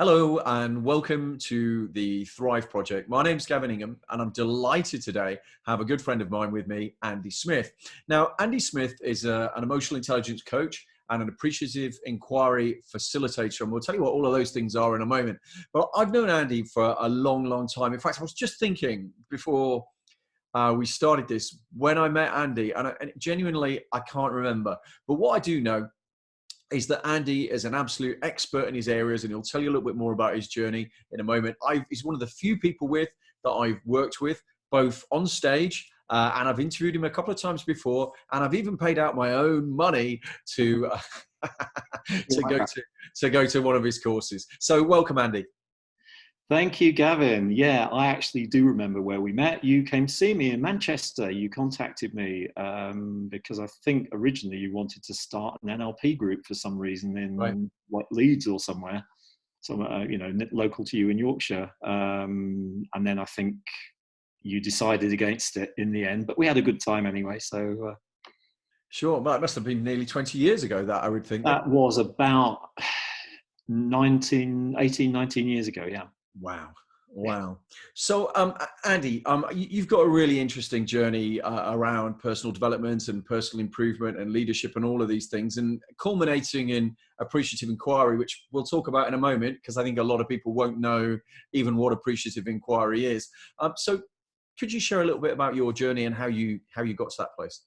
Hello and welcome to the Thrive Project. My name's Gavin Ingham and I'm delighted today to have a good friend of mine with me, Andy Smith. Now, Andy Smith is an emotional intelligence coach and an appreciative inquiry facilitator. And we'll tell you what all of those things are in a moment. But I've known Andy for a long, long time. In fact, I was just thinking before we started this, when I met Andy, and genuinely, I can't remember. But what I do know is that Andy is an absolute expert in his areas, and he'll tell you a little bit more about his journey in a moment. He's one of the few people that I've worked with, both on stage, and I've interviewed him a couple of times before, and I've even paid out my own money to to go to one of his courses. So welcome, Andy. Thank you, Gavin. Yeah, I actually do remember where we met. You came to see me in Manchester. You contacted me because I think originally you wanted to start an NLP group for some reason in like Leeds or somewhere local to you in Yorkshire. And then I think you decided against it in the end, but we had a good time anyway. So sure, well, it must have been nearly 20 years ago that I would think. That was about 19 years ago, yeah. Wow. So, Andy, you've got a really interesting journey around personal development and personal improvement and leadership and all of these things, and culminating in appreciative inquiry, which we'll talk about in a moment, because I think a lot of people won't know even what appreciative inquiry is. So could you share a little bit about your journey and how you got to that place?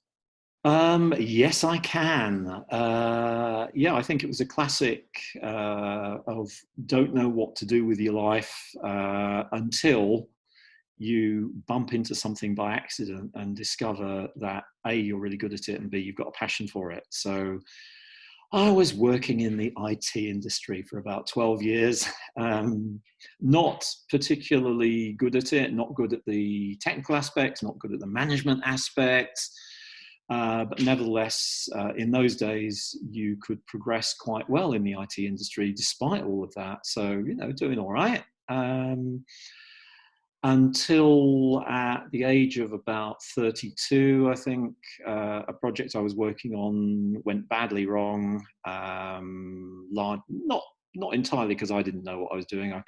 Yes, I can. I think it was a classic of don't know what to do with your life until you bump into something by accident and discover that A, you're really good at it, and B, you've got a passion for it. So I was working in the IT industry for about 12 years, not particularly good at it, not good at the technical aspects, not good at the management aspects. But nevertheless, in those days, you could progress quite well in the IT industry despite all of that. So, doing all right. Until at the age of about 32, I think, a project I was working on went badly wrong. Not entirely because I didn't know what I was doing. I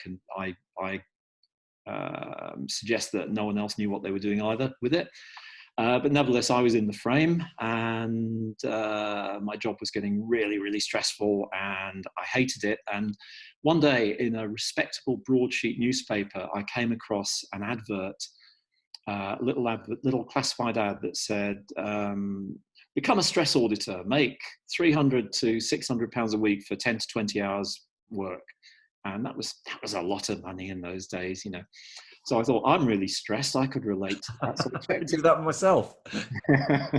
suggest that no one else knew what they were doing either with it. But nevertheless, I was in the frame, and my job was getting really, really stressful, and I hated it. And one day, in a respectable broadsheet newspaper, I came across an advert, little classified ad that said, "Become a stress auditor, make £300 to £600 a week for 10 to 20 hours work." And that was a lot of money in those days, So I thought, I'm really stressed. I could relate to that. So I do that myself. Yeah.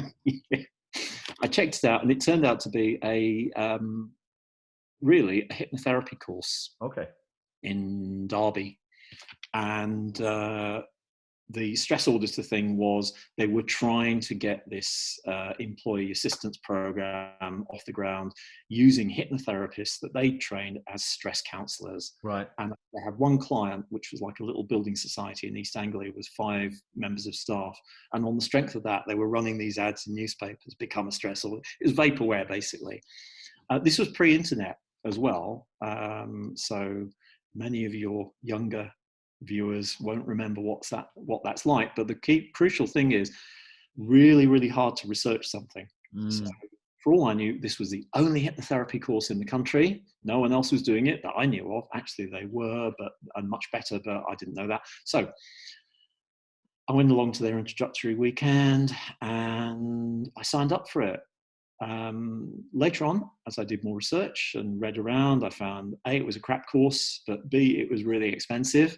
I checked it out, and it turned out to be really a hypnotherapy course. Okay. In Derby, and the stress auditor thing was they were trying to get this employee assistance program off the ground using hypnotherapists that they trained as stress counselors. Right. And they had one client, which was like a little building society in East Anglia with 5 members of staff. And on the strength of that, they were running these ads in newspapers, become a stress auditor. It was vaporware, basically. This was pre-internet as well. So many of your younger viewers won't remember what that's like, but the crucial thing is really, really hard to research something. So for all I knew, this was the only hypnotherapy course in the country. No one else was doing it that I knew of. Actually, they were, and much better, but I didn't know that. So I went along to their introductory weekend and I signed up for it. Later on, as I did more research and read around, I found A, it was a crap course, but B, it was really expensive.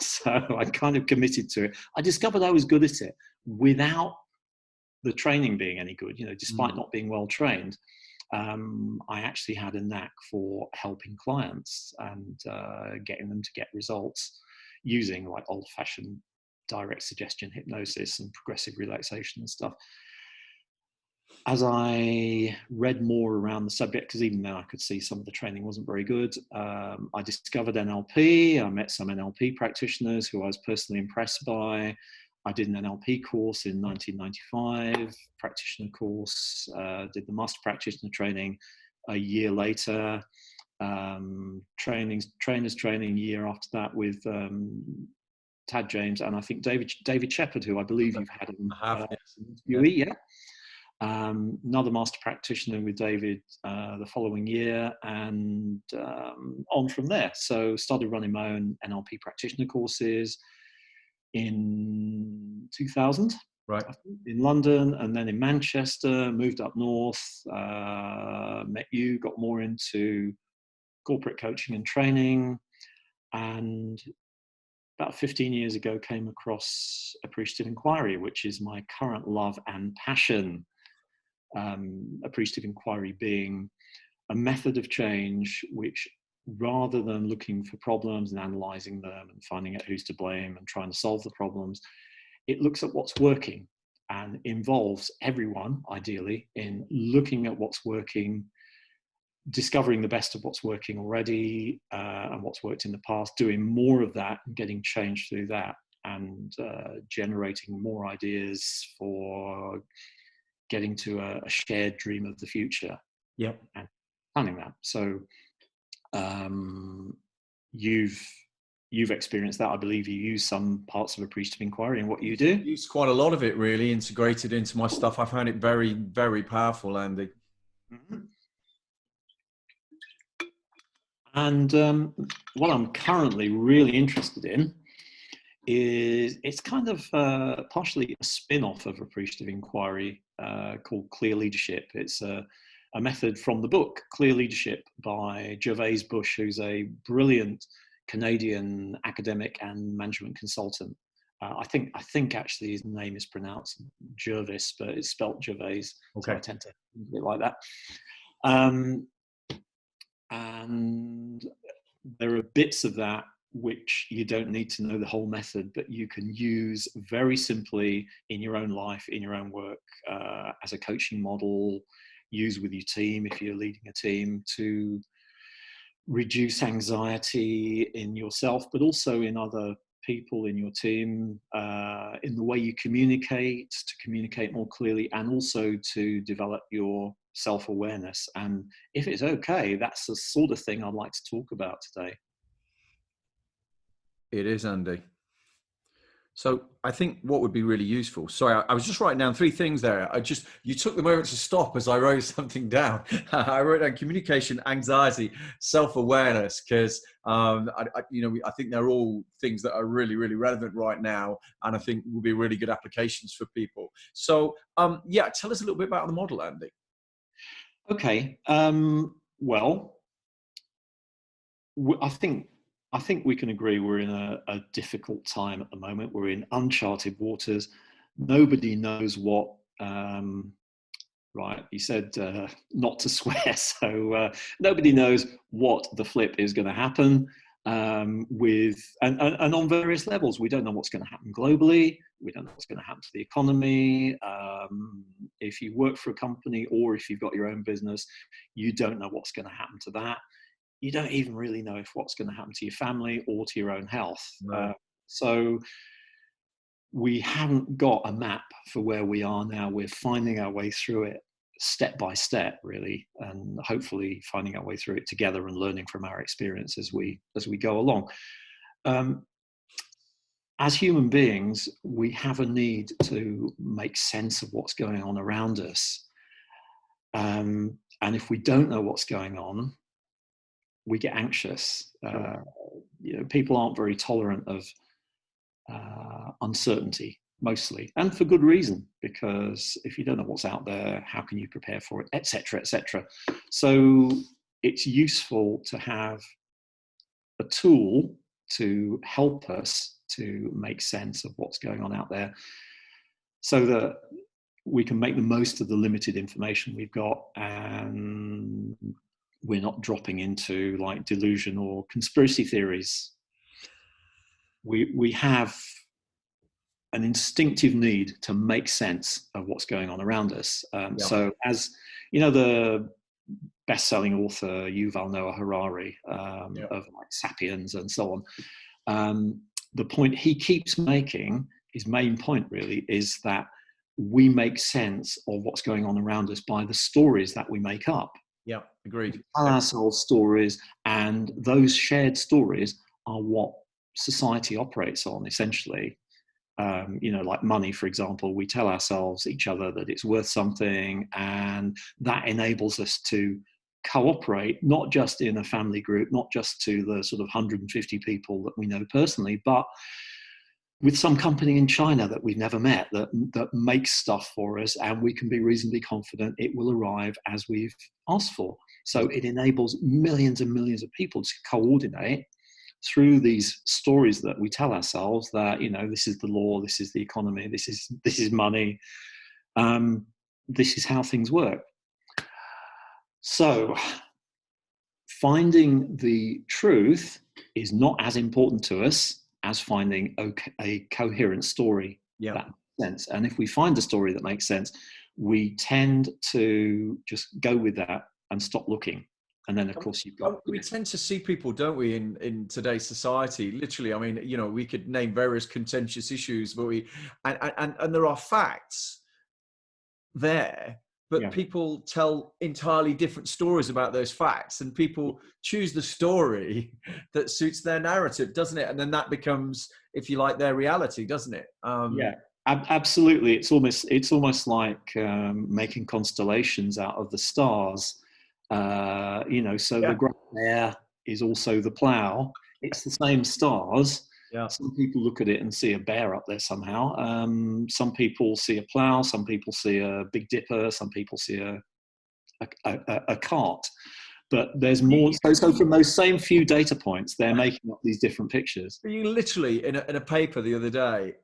So I kind of committed to it. I discovered I was good at it without the training being any good, despite not being well trained. I actually had a knack for helping clients and getting them to get results using like old-fashioned direct suggestion hypnosis and progressive relaxation and stuff. As I read more around the subject, because even though I could see some of the training wasn't very good, I discovered NLP. I met some NLP practitioners who I was personally impressed by. I did an NLP course in 1995, practitioner course, did the master practitioner training a year later. trainers training year after that with Tad James, and I think David Shepherd, who I believe you've had in interviewee, yeah. Another master practitioner with David the following year, and on from there. So started running my own NLP practitioner courses in 2000, right, in London, and then in Manchester. Moved up north, met you, got more into corporate coaching and training, and about 15 years ago came across Appreciative Inquiry, which is my current love and passion. Appreciative Inquiry being a method of change which, rather than looking for problems and analysing them and finding out who's to blame and trying to solve the problems, it looks at what's working and involves everyone, ideally, in looking at what's working, discovering the best of what's working already and what's worked in the past, doing more of that and getting change through that, and generating more ideas for getting to a shared dream of the future. Yep. And planning that. So you've experienced that. I believe you use some parts of Appreciative Inquiry in what you do. I use quite a lot of it, really, integrated into my stuff. I found it very, very powerful, Andy. Mm-hmm. And what I'm currently really interested in is, it's kind of partially a spin-off of Appreciative Inquiry called Clear Leadership. It's a method from the book Clear Leadership by Gervais Bush, who's a brilliant Canadian academic and management consultant. I think actually his name is pronounced Jervis, but it's spelt Gervais. Okay. So I tend to do it like that. And there are bits of that which you don't need to know the whole method, but you can use very simply in your own life, in your own work, as a coaching model, use with your team if you're leading a team, to reduce anxiety in yourself, but also in other people in your team, in the way you communicate, to communicate more clearly, and also to develop your self-awareness. And if it's okay, that's the sort of thing I'd like to talk about today. It is, Andy. So I think what would be really useful. Sorry, I was just writing down 3 things there. You took the moment to stop as I wrote something down. I wrote down communication, anxiety, self-awareness, because I think they're all things that are really, really relevant right now, and I think will be really good applications for people. So yeah, tell us a little bit about the model, Andy. Okay. Well, I think we can agree we're in a difficult time at the moment. We're in uncharted waters. Nobody knows what, right, you said not to swear, so nobody knows what the flip is going to happen and on various levels. We don't know what's going to happen globally. We don't know what's going to happen to the economy. If you work for a company or if you've got your own business, you don't know what's going to happen to that. You don't even really know if what's going to happen to your family or to your own health. Right. So we haven't got a map for where we are now. We're finding our way through it step by step, really, and hopefully finding our way through it together and learning from our experience as we go along. As human beings, we have a need to make sense of what's going on around us. And if we don't know what's going on, we get anxious. People aren't very tolerant of uncertainty, mostly, and for good reason, because if you don't know what's out there, how can you prepare for it, etc., etc. So it's useful to have a tool to help us to make sense of what's going on out there, so that we can make the most of the limited information we've got, and we're not dropping into like delusion or conspiracy theories. We have an instinctive need to make sense of what's going on around us. So, as you know, the best-selling author Yuval Noah Harari of like Sapiens and so on, the point he keeps making, his main point really, is that we make sense of what's going on around us by the stories that we make up. Yeah, agreed. Tell ourselves stories, and those shared stories are what society operates on, essentially. Like money, for example, we tell ourselves, each other, that it's worth something, and that enables us to cooperate, not just in a family group, not just to the sort of 150 people that we know personally, but with some company in China that we've never met, that makes stuff for us, and we can be reasonably confident it will arrive as we've asked for. So it enables millions and millions of people to coordinate through these stories that we tell ourselves, that, this is the law, this is the economy, this is money, this is how things work. So finding the truth is not as important to us as finding a coherent story that makes sense. And if we find a story that makes sense, we tend to just go with that and stop looking. And then, of course, you've got... We tend to see people, don't we, in today's society, literally, I mean, we could name various contentious issues, but and there are facts there, but people tell entirely different stories about those facts, and people choose the story that suits their narrative, doesn't it? And then that becomes, if you like, their reality, doesn't it? Absolutely. It's almost like making constellations out of the stars. The grey mare is also the plough. It's the same stars. Some people look at it and see a bear up there somehow. Some people see a plough. Some people see a Big Dipper. Some people see a cart. But there's more. So from those same few data points, they're making up these different pictures. You literally, in a paper the other day,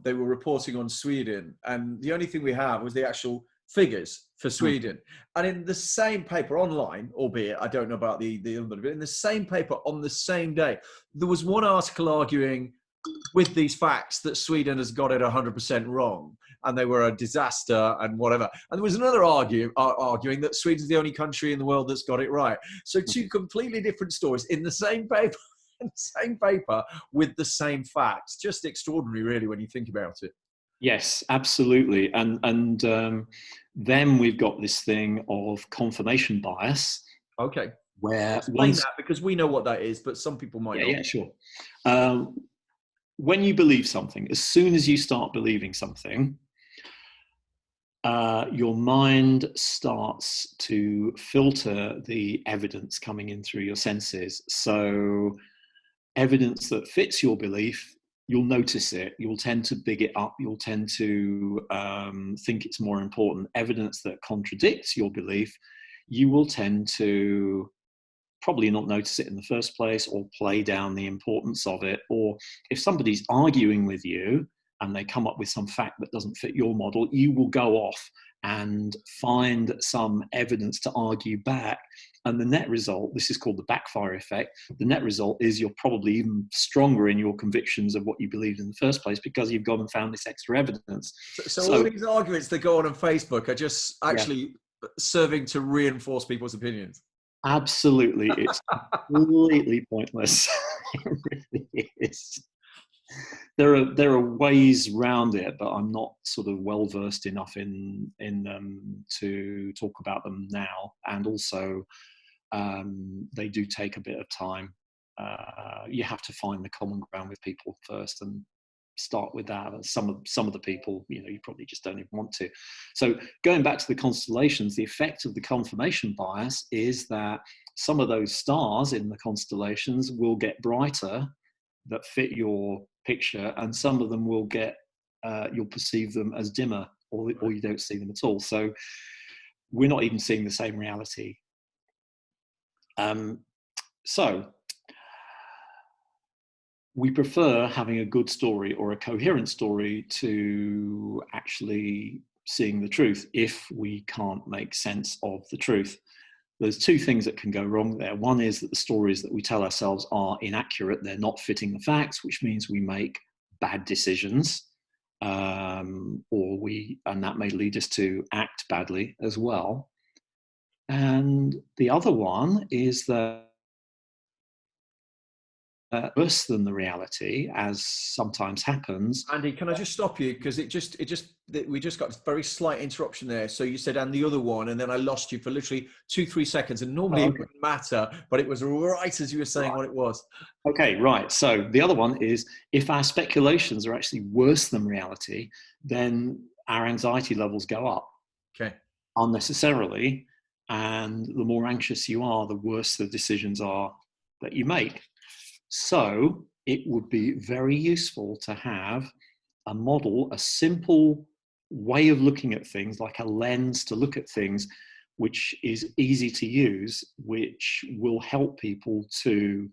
they were reporting on Sweden, and the only thing we have was the actual figures for Sweden. And in the same paper online, albeit I don't know about the other, but in the same paper on the same day, there was one article arguing with these facts that Sweden has got it 100% wrong, and they were a disaster and whatever. And there was another arguing that Sweden's the only country in the world that's got it right. So two completely different stories in the same paper, with the same facts. Just extraordinary, really, when you think about it. Yes, absolutely. And then we've got this thing of confirmation bias. Okay. Where explain that, because we know what that is, but some people might not. Yeah, sure. When you believe something, as soon as you start believing something, your mind starts to filter the evidence coming in through your senses. So evidence that fits your belief, you'll notice it. You'll tend to big it up. You'll tend to think it's more important. Evidence that contradicts your belief, you will tend to probably not notice it in the first place, or play down the importance of it. Or if somebody's arguing with you and they come up with some fact that doesn't fit your model, you will go off and find some evidence to argue back. And the net result, this is called the backfire effect, the net result is you're probably even stronger in your convictions of what you believed in the first place, because you've gone and found this extra evidence. So all these arguments that go on Facebook are just actually serving to reinforce people's opinions. Absolutely. It's completely pointless. It really is. There are ways around it, but I'm not sort of well versed enough in them to talk about them now. And also, they do take a bit of time. You have to find the common ground with people first and start with that. Some of the people, you probably just don't even want to. So going back to the constellations, the effect of the confirmation bias is that some of those stars in the constellations will get brighter that fit your picture, and some of them will get you'll perceive them as dimmer, or you don't see them at all. So we're not even seeing the same reality. So we prefer having a good story or a coherent story to actually seeing the truth, if we can't make sense of the truth. There's two things that can go wrong there. One is that the stories that we tell ourselves are inaccurate. They're not fitting the facts, which means we make bad decisions, and that may lead us to act badly as well. And the other one is that worse than the reality, as sometimes happens. Andy, can I just stop you? Because we just got a very slight interruption there. So you said, and the other one, and then I lost you for literally 2-3 seconds. And normally it wouldn't matter, but it was right as you were saying what it was. Okay, right. So the other one is, if our speculations are actually worse than reality, then our anxiety levels go up unnecessarily. And the more anxious you are, the worse the decisions are that you make. So it would be very useful to have a model, a simple way of looking at things, like a lens to look at things, which is easy to use, which will help people to,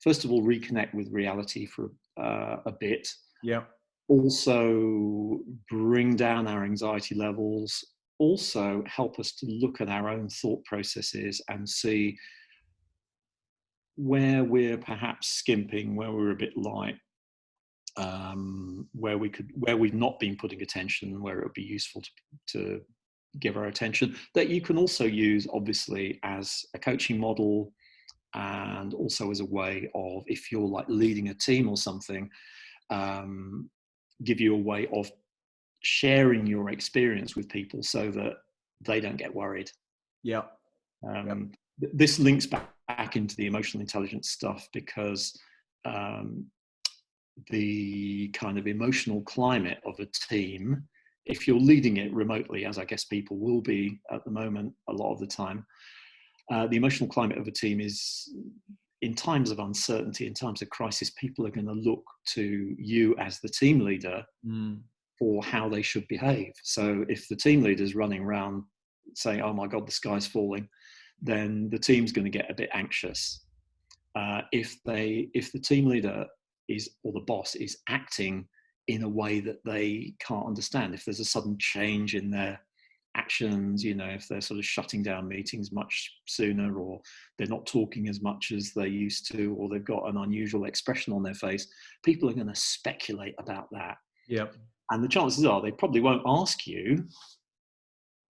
first of all, reconnect with reality for a bit. Yeah. Also bring down our anxiety levels, also help us to look at our own thought processes and see where we're perhaps skimping, where we're a bit light, where we've not been putting attention, where it would be useful to give our attention. That you can also use, obviously, as a coaching model, and also as a way of, if you're like leading a team or something, give you a way of sharing your experience with people so that they don't get worried. Yeah. This links back into the emotional intelligence stuff, because the kind of emotional climate of a team, if you're leading it remotely, as I guess people will be at the moment a lot of the time, the emotional climate of a team is, in times of uncertainty, in times of crisis, people are going to look to you as the team leader for how they should behave. So if the team leader is running around saying, oh my God, the sky's falling, then the team's going to get a bit anxious. If the team leader or the boss is acting in a way that they can't understand, if there's a sudden change in their actions, if they're sort of shutting down meetings much sooner, or they're not talking as much as they used to, or they've got an unusual expression on their face, people are going to speculate about that. Yeah. And the chances are they probably won't ask you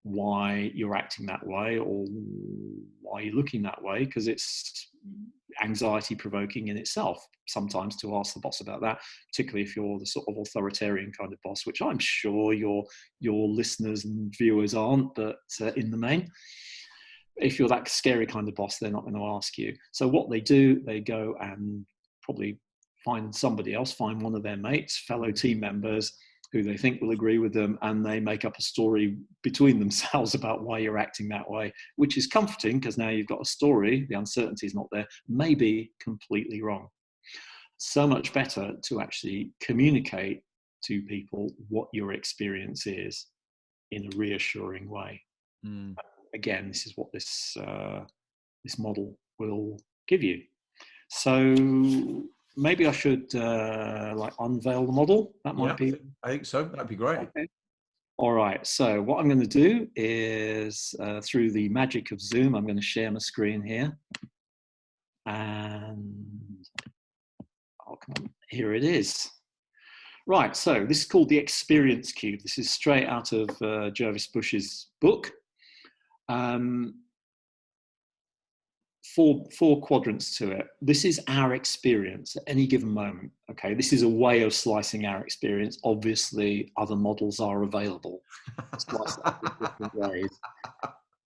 why you're acting that way or why you're looking that way, because it's anxiety provoking in itself sometimes to ask the boss about that, particularly if you're the sort of authoritarian kind of boss, which I'm sure your listeners and viewers aren't, but in the main, if you're that scary kind of boss, they're not going to ask you. So what they do, they go and probably find somebody else, find one of their mates, fellow team members, who they think will agree with them, and they make up a story between themselves about why you're acting that way, which is comforting, because now you've got a story, the uncertainty is not there, maybe completely wrong. So much better to actually communicate to people what your experience is in a reassuring way. Again, this is what this model will give you. So maybe I should unveil the model. That might be. I think so. That'd be great. Okay. All right. So what I'm going to do is, through the magic of Zoom, I'm going to share my screen here. And come on, here it is. Right. So this is called the Experience Cube. This is straight out of Jervis Bush's book. Four quadrants to it. This is our experience at any given moment. Okay, this is a way of slicing our experience. Obviously, other models are available. Slice that in different ways.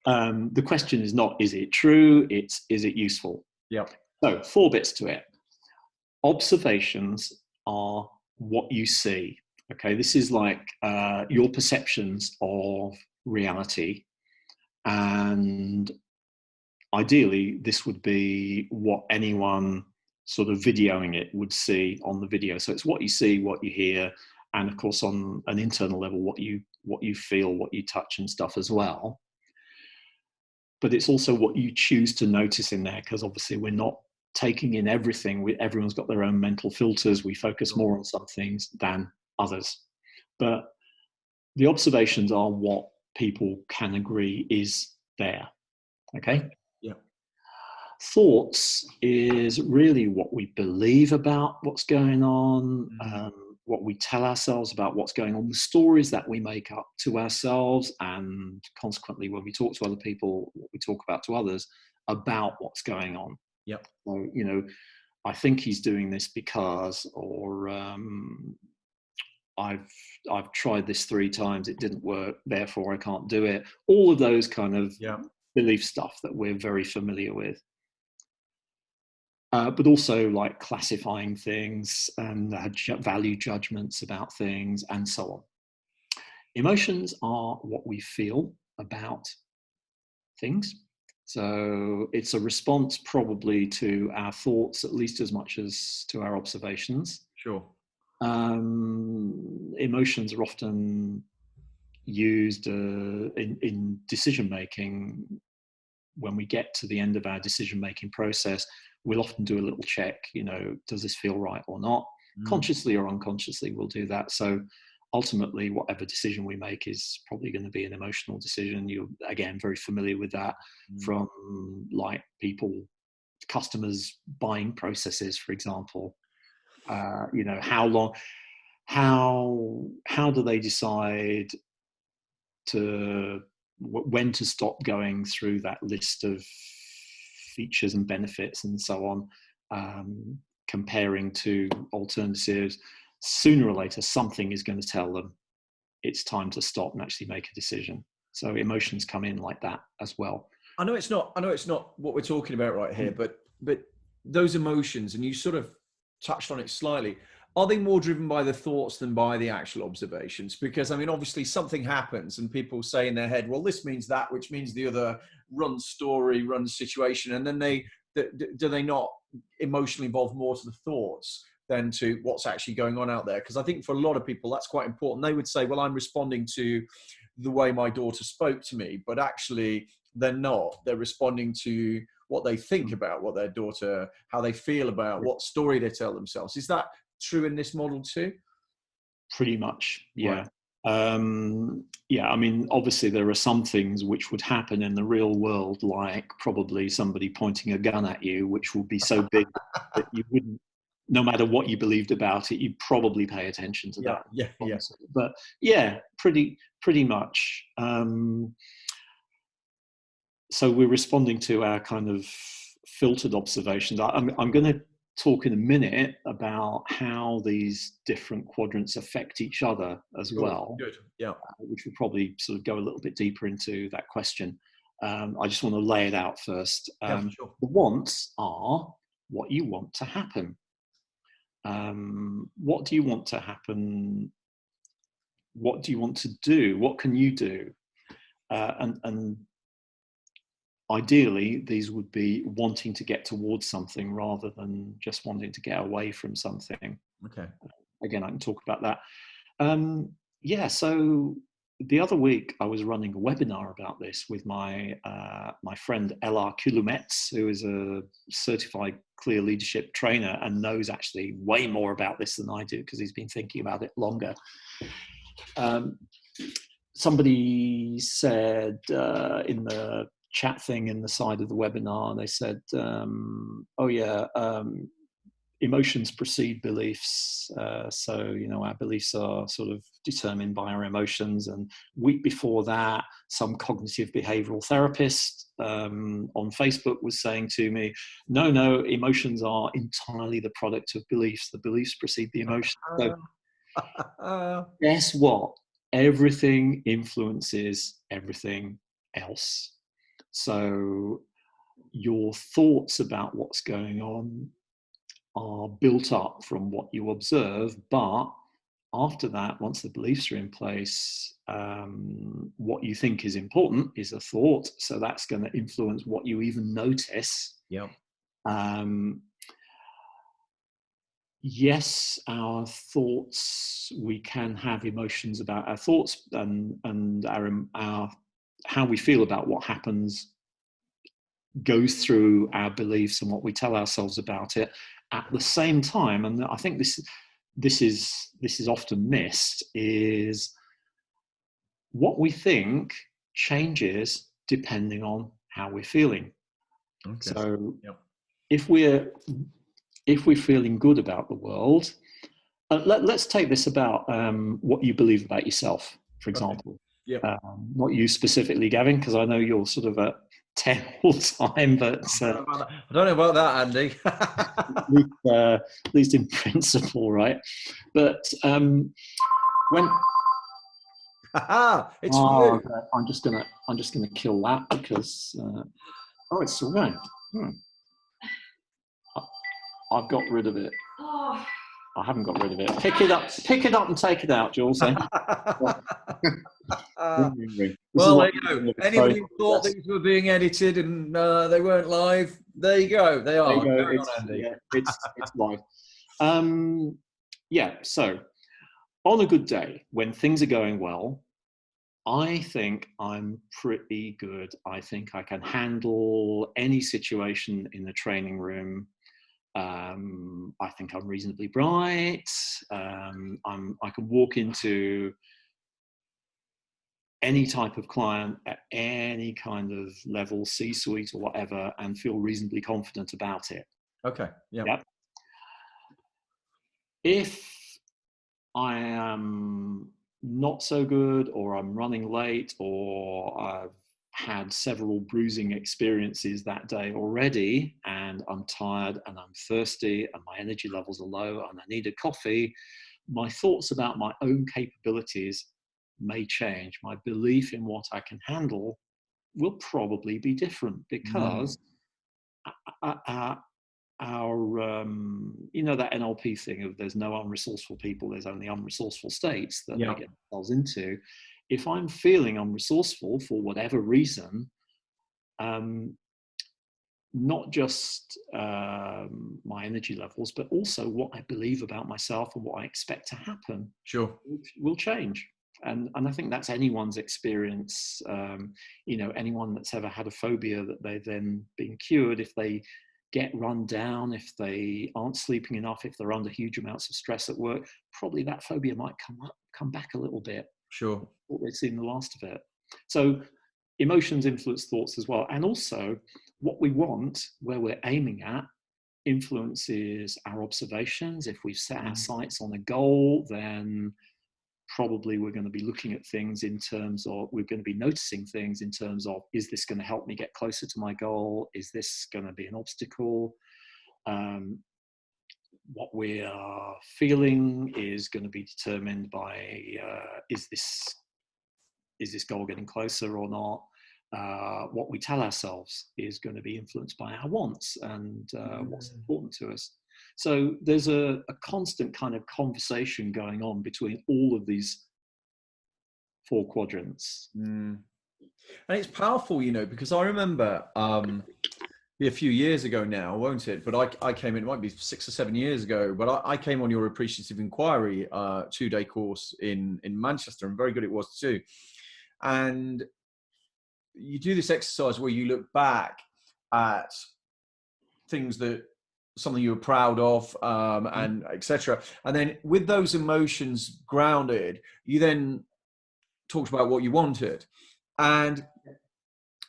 The question is not, is it true? It's, is it useful? Yeah. So 4 bits to it. Observations are what you see. Okay, this is like your perceptions of reality, and ideally, this would be what anyone sort of videoing it would see on the video. So it's what you see, what you hear, and of course on an internal level, what you feel, what you touch and stuff as well. But it's also what you choose to notice in there, because obviously we're not taking in everything. Everyone's got their own mental filters. We focus more on some things than others. But the observations are what people can agree is there. Okay? Yeah. Thoughts is really what we believe about what's going on, what we tell ourselves about what's going on, the stories that we make up to ourselves, and consequently, when we talk to other people, what we talk about to others about what's going on. Yep. So, I think he's doing this because, or I've tried this 3 times, it didn't work, therefore I can't do it. All of those kind of belief stuff that we're very familiar with. But also like classifying things and value judgments about things and so on. Emotions are what we feel about things. So it's a response probably to our thoughts, at least as much as to our observations. Sure. Emotions are often used in decision making. When we get to the end of our decision making process, we'll often do a little check, does this feel right or not? Consciously or unconsciously, we'll do that. So ultimately, whatever decision we make is probably going to be an emotional decision. You're, again, very familiar with that from like customers buying processes, for example. How do they decide when to stop going through that list of features and benefits and so on, comparing to alternatives? Sooner or later, something is going to tell them it's time to stop and actually make a decision. So emotions come in like that as well. I know it's not what we're talking about right here, but those emotions, and you sort of touched on it slightly, are they more driven by the thoughts than by the actual observations? Because, I mean, obviously something happens and people say in their head, well, this means that, which means the other, run story, run situation. And then do they not emotionally involve more to the thoughts than to what's actually going on out there? Because I think for a lot of people, that's quite important. They would say, well, I'm responding to the way my daughter spoke to me, but actually they're not. They're responding to what they think about what their daughter, how they feel about what story they tell themselves. Is that true in this model too? Pretty much, yeah. Right. Yeah, I mean, obviously there are some things which would happen in the real world, like probably somebody pointing a gun at you, which would be so big that you wouldn't, no matter what you believed about it, you'd probably pay attention to that. Yeah. But yeah, pretty much. So we're responding to our kind of filtered observations. I'm going to talk in a minute about how these different quadrants affect each other as well. Good. Yeah. Which will probably sort of go a little bit deeper into that question. I just want to lay it out first. Sure. The wants are what you want to happen. What do you want to happen? What do you want to do? What can you do? And ideally, these would be wanting to get towards something rather than just wanting to get away from something. Okay. Again, I can talk about that. So the other week I was running a webinar about this with my friend Ella Kulumets, who is a certified clear leadership trainer and knows actually way more about this than I do because he's been thinking about it longer. Somebody said in the chat thing in the side of the webinar, they said, emotions precede beliefs. So, our beliefs are sort of determined by our emotions. And week before that, some cognitive behavioral therapist on Facebook was saying to me, no, emotions are entirely the product of beliefs. The beliefs precede the emotions. So guess what? Everything influences everything else. So your thoughts about what's going on are built up from what you observe, but after that, once the beliefs are in place, what you think is important is a thought. So that's going to influence what you even notice. Yeah. Yes, our thoughts, we can have emotions about our thoughts and our how we feel about what happens goes through our beliefs and what we tell ourselves about it. At the same time, and I think this is often missed, is what we think changes depending on how we're feeling. Okay. So if we're feeling good about the world, let's take this about what you believe about yourself, for example. Okay. Not you specifically, Gavin, because I know you're sort of 10 all time, but I don't know about that, Andy. at least in principle, right? But when It's you. okay, I'm just gonna kill that because oh, it's still going. I've got rid of it. I haven't got rid of it. Pick it up and take it out, Jules. Eh? Well, there you go. Anybody who thought these were being edited and they weren't live, there you go. They are. There you go. It's live. Yeah. So, on a good day, when things are going well, I think I'm pretty good. I think I can handle any situation in the training room. I think I'm reasonably bright. I can walk into any type of client at any kind of level, C-suite or whatever, and feel reasonably confident about it. Okay. Yeah. Yep. If I am not so good, or I'm running late, or I've had several bruising experiences that day already, and I'm tired and I'm thirsty and my energy levels are low and I need a coffee, my thoughts about my own capabilities may change. My belief in what I can handle will probably be different, because our you know, that NLP thing of there's no unresourceful people, there's only unresourceful states that they get themselves into. If I'm feeling unresourceful for whatever reason, not just my energy levels, but also what I believe about myself and what I expect to happen, will change. And I think that's anyone's experience. You know, anyone that's ever had a phobia that they've then been cured, if they get run down, if they aren't sleeping enough, if they're under huge amounts of stress at work, probably that phobia might come back a little bit. Sure. What they've seen the last of it. So emotions influence thoughts as well. And also what we want, where we're aiming at, influences our observations. If we've set our sights on a goal, then probably we're going to be looking at things in terms of, we're going to be noticing things in terms of, is this going to help me get closer to my goal? Is this going to be an obstacle? What we are feeling is going to be determined by, is this goal getting closer or not? What we tell ourselves is going to be influenced by our wants and what's important to us. So there's a constant kind of conversation going on between all of these 4 quadrants. And it's powerful, you know, because I remember a few years ago now, won't it? But I came in, it might be 6 or 7 years ago, but I came on your Appreciative Inquiry 2-day course in Manchester, and very good it was too. And you do this exercise where you look back at things that, something you were proud of, and etc. And then with those emotions grounded, you then talked about what you wanted. And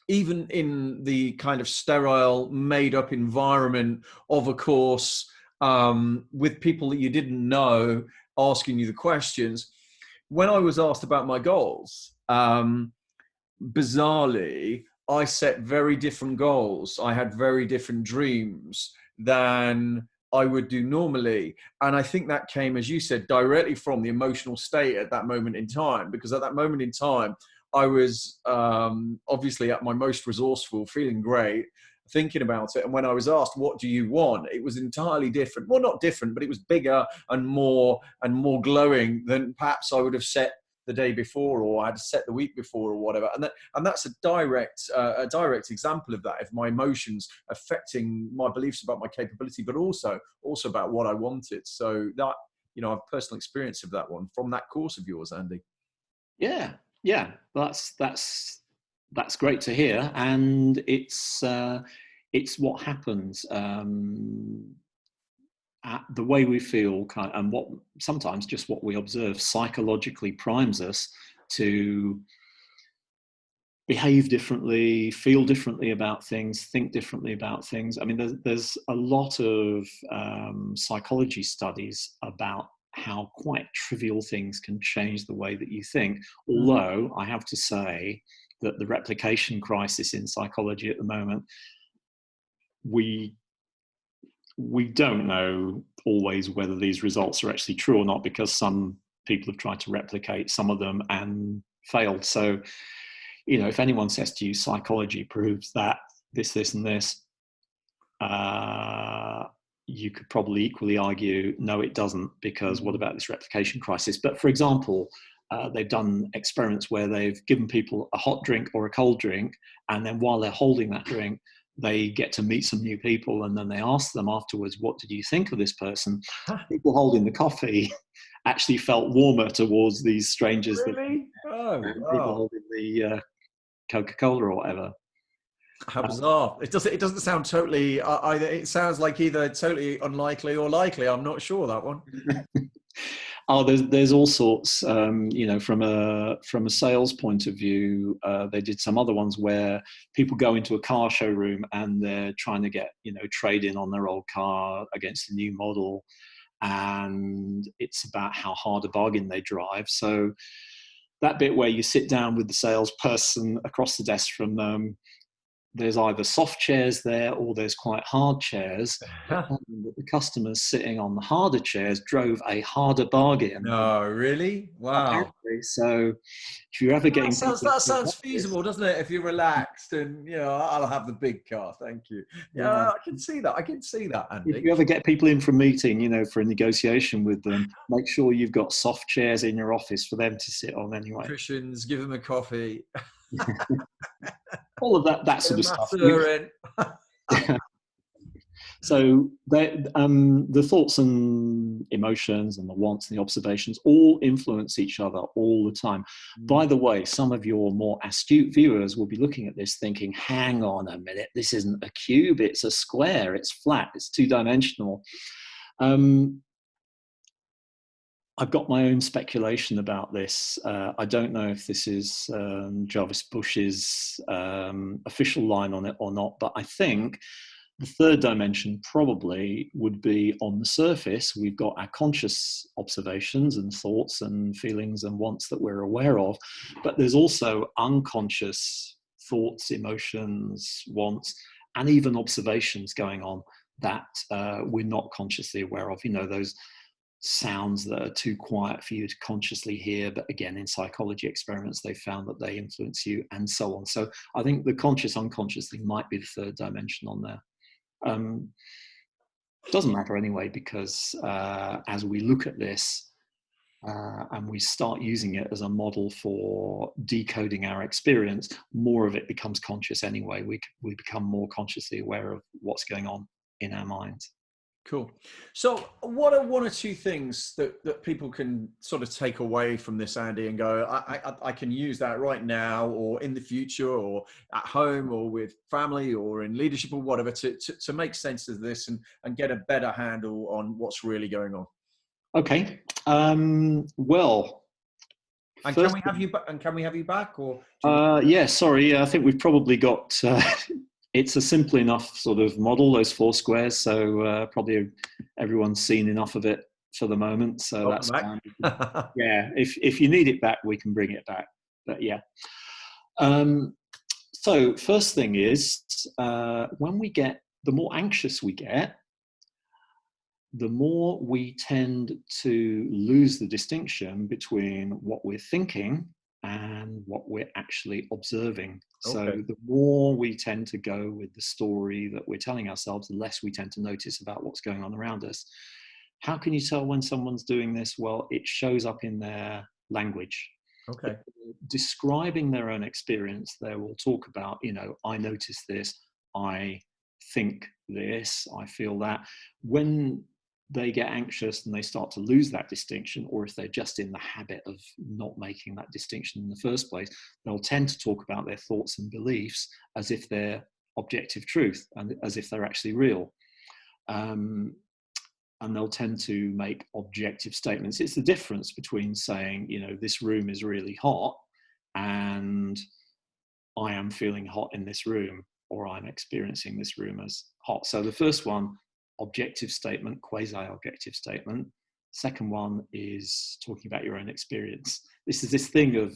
even in the kind of sterile, made up environment of a course, with people that you didn't know asking you the questions, when I was asked about my goals, bizarrely, I set very different goals. I had very different dreams than I would do normally. And I think that came, as you said, directly from the emotional state at that moment in time, because at that moment in time, I was obviously at my most resourceful, feeling great, thinking about it. And when I was asked, what do you want? It was entirely different. Well, not different, but it was bigger and more glowing than perhaps I would have set the day before, or I had set the week before, or whatever. And that's a direct example of that, of my emotions affecting my beliefs about my capability, but also about what I wanted. So that, you know, I've personal experience of that one from that course of yours, Andy. Yeah, that's great to hear, and it's what happens. The way we feel, and what sometimes just what we observe psychologically primes us to behave differently, feel differently about things, think differently about things. I mean, there's a lot of psychology studies about how quite trivial things can change the way that you think. Although I have to say, that the replication crisis in psychology at the moment, we don't know always whether these results are actually true or not, because some people have tried to replicate some of them and failed. So, you know, if anyone says to you, psychology proves that this, and this, you could probably equally argue, no, it doesn't, because what about this replication crisis? But for example, they've done experiments where they've given people a hot drink or a cold drink, and then while they're holding that drink, they get to meet some new people, and then they ask them afterwards, what did you think of this person? People holding the coffee actually felt warmer towards these strangers Really? than people holding the Coca-Cola or whatever. How bizarre. It doesn't sound totally, either. It sounds like either totally unlikely or likely. I'm not sure, that one. Oh, there's all sorts. You know, from a sales point of view, they did some other ones where people go into a car showroom and they're trying to get, you know, trade in on their old car against a new model, and it's about how hard a bargain they drive. So that bit where you sit down with the salesperson across the desk from them, there's either soft chairs there or there's quite hard chairs. The customers sitting on the harder chairs drove a harder bargain. No, really? Wow. Apparently. So if you're ever getting That sounds feasible, doesn't it? If you're relaxed and, you know, I'll have the big car, thank you. Yeah, I can see that, Andy. If you ever get people in for a meeting, you know, for a negotiation with them, make sure you've got soft chairs in your office for them to sit on anyway. Cushions, give them a coffee. All of that sort of stuff. So the thoughts and emotions and the wants and the observations all influence each other all the time. By the way, some of your more astute viewers will be looking at this thinking, hang on a minute, this isn't a cube, it's a square, it's flat, it's two-dimensional. I've got my own speculation about this. I don't know if this is Jarvis Bush's official line on it or not, but I think the third dimension probably would be, on the surface, we've got our conscious observations and thoughts and feelings and wants that we're aware of, but there's also unconscious thoughts, emotions, wants, and even observations going on that we're not consciously aware of. You know, those sounds that are too quiet for you to consciously hear, but again, in psychology experiments, they found that they influence you, and so on. So I think the conscious unconscious thing might be the third dimension on there. Doesn't matter anyway, because as we look at this and we start using it as a model for decoding our experience, more of it becomes conscious anyway. We become more consciously aware of what's going on in our minds. Cool. So what are one or two things that people can sort of take away from this, Andy, and go, I can use that right now, or in the future, or at home, or with family, or in leadership, or whatever, to make sense of this and get a better handle on what's really going on? Okay. Well, and can we have you back, or yeah, sorry, I think we've probably got it's a simple enough sort of model, those four squares, so probably everyone's seen enough of it for the moment, so that's fine. Yeah, if you need it back, we can bring it back, but yeah. So first thing is, when we get, the more anxious we get, the more we tend to lose the distinction between what we're thinking and what we're actually observing. Okay. So the more we tend to go with the story that we're telling ourselves, the less we tend to notice about what's going on around us. How can you tell when someone's doing this? Well, it shows up in their language. Okay. Describing their own experience, they will talk about, you know, I notice this, I think this, I feel that. When they get anxious and they start to lose that distinction, or if they're just in the habit of not making that distinction in the first place, they'll tend to talk about their thoughts and beliefs as if they're objective truth and as if they're actually real. And they'll tend to make objective statements. It's the difference between saying, you know, this room is really hot and I am feeling hot in this room, or I'm experiencing this room as hot. So the first one, objective statement, quasi-objective statement. Second one is talking about your own experience. This is this thing of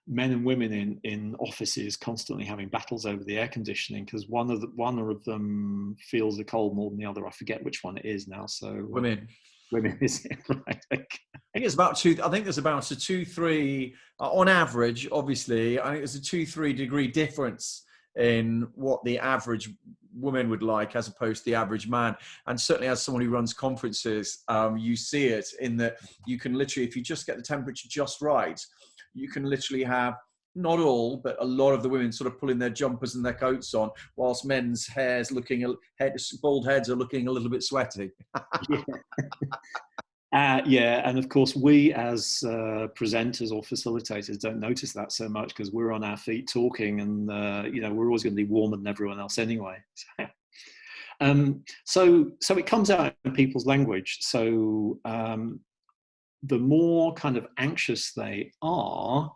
men and women in offices constantly having battles over the air conditioning because one of them feels the cold more than the other. I forget which one it is now. So Women. Women, is it? Right. Okay. I think it's about two. I think there's about a 2-3 on average. Obviously, I think there's a 2-3 degree difference in what the average woman would like as opposed to the average man. And certainly, as someone who runs conferences, you see it in that you can literally, if you just get the temperature just right, you can literally have not all, but a lot of the women sort of pulling their jumpers and their coats on, whilst men's bald heads are looking a little bit sweaty. Yeah. Yeah, and of course we as presenters or facilitators don't notice that so much because we're on our feet talking, and we're always going to be warmer than everyone else anyway. So it comes out in people's language. So the more kind of anxious they are,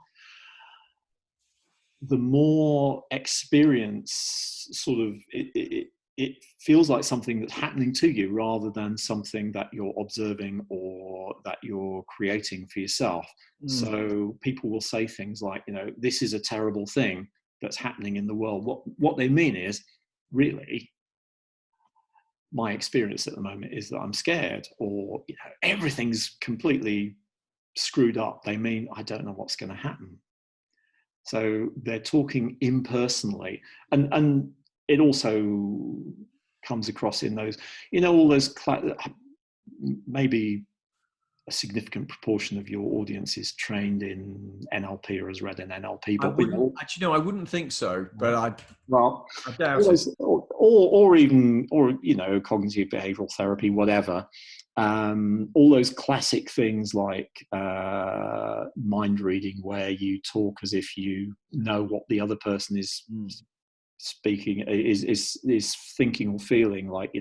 the more experience sort of it feels like something that's happening to you rather than something that you're observing or that you're creating for yourself. So people will say things like, this is a terrible thing that's happening in the world. What they mean is, really, my experience at the moment is that I'm scared, or everything's completely screwed up. They mean, I don't know what's going to happen. So they're talking impersonally, and it also comes across in those, all those, maybe a significant proportion of your audience is trained in NLP or has read an NLP. But I wouldn't think so, but I doubt it. Or even cognitive behavioral therapy, whatever. All those classic things like mind reading, where you talk as if you know what the other person is speaking, is thinking or feeling. Like,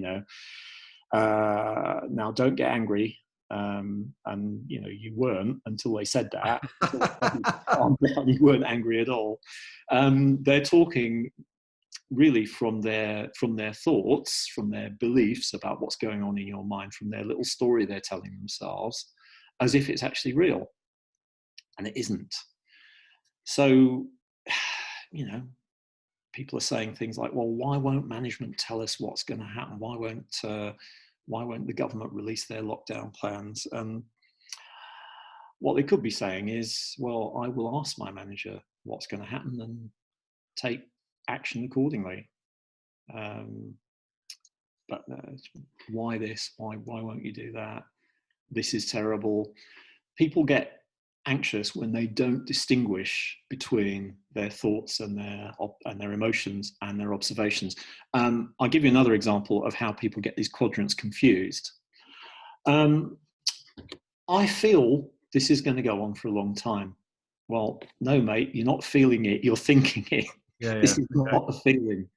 now don't get angry. And you weren't until they said that. You weren't angry at all. They're talking really from their thoughts, from their beliefs about what's going on in your mind, from their little story they're telling themselves, as if it's actually real, and it isn't. So, people are saying things like, well, why won't management tell us what's going to happen? Why won't the government release their lockdown plans? And what they could be saying is, well, I will ask my manager what's going to happen and take action accordingly. But why this? Why won't you do that? This is terrible. People get anxious when they don't distinguish between their thoughts and their emotions and their observations. I'll give you another example of how people get these quadrants confused. I feel this is going to go on for a long time. Well, no, mate, you're not feeling it, you're thinking it. Yeah. This is not a feeling.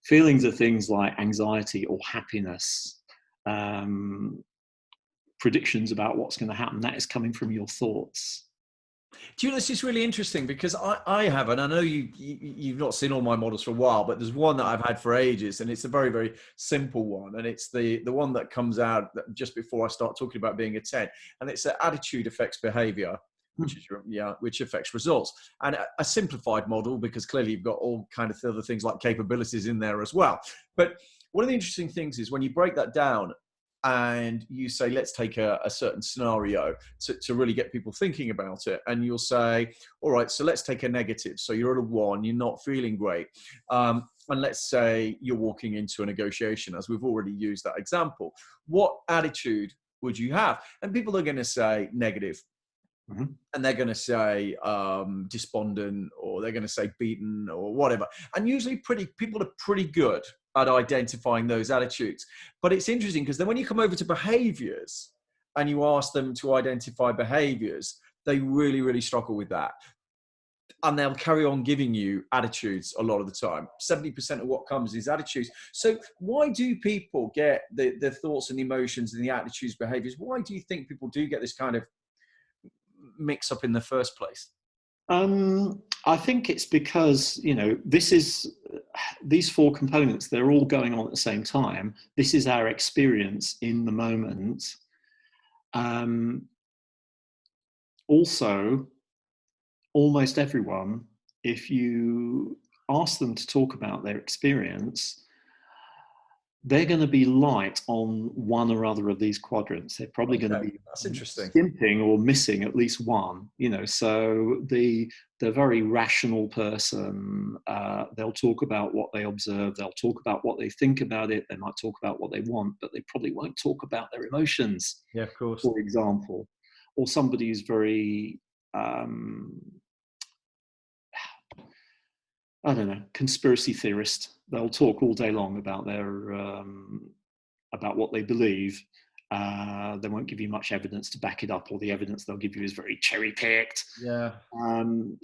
Feelings are things like anxiety or happiness, predictions about what's going to happen. That is coming from your thoughts. Do you know, this is really interesting because I haven't. I know you've not seen all my models for a while, but there's one that I've had for ages, and it's a very, very simple one, and it's the one that comes out just before I start talking about being a 10, and it's that attitude affects behavior, which affects results. And a simplified model, because clearly you've got all kind of other things like capabilities in there as well. But one of the interesting things is when you break that down and you say, let's take a certain scenario to really get people thinking about it. And you'll say, all right, so let's take a negative. So you're at a 1, you're not feeling great. And let's say you're walking into a negotiation, as we've already used that example. What attitude would you have? And people are going to say negative. Mm-hmm. And they're going to say despondent, or they're going to say beaten, or whatever. And usually people are pretty good at identifying those attitudes. But it's interesting because then when you come over to behaviors and you ask them to identify behaviors, they really, really struggle with that. And they'll carry on giving you attitudes a lot of the time. 70% of what comes is attitudes. So why do people get the thoughts and emotions and the attitudes, behaviors? Why do you think people do get this kind of mix up in the first place? I think it's because, these 4 components, they're all going on at the same time. This is our experience in the moment. Also, almost everyone, if you ask them to talk about their experience, they're going to be light on one or other of these quadrants. They're probably going to Okay, be that's interesting. skimping or missing at least one. So the very rational person, they'll talk about what they observe, they'll talk about what they think about it, they might talk about what they want, but they probably won't talk about their emotions, Yeah, of course. for example. Or somebody who's very I don't know, conspiracy theorist. They'll talk all day long about about what they believe. They won't give you much evidence to back it up, or the evidence they'll give you is very cherry picked. Yeah.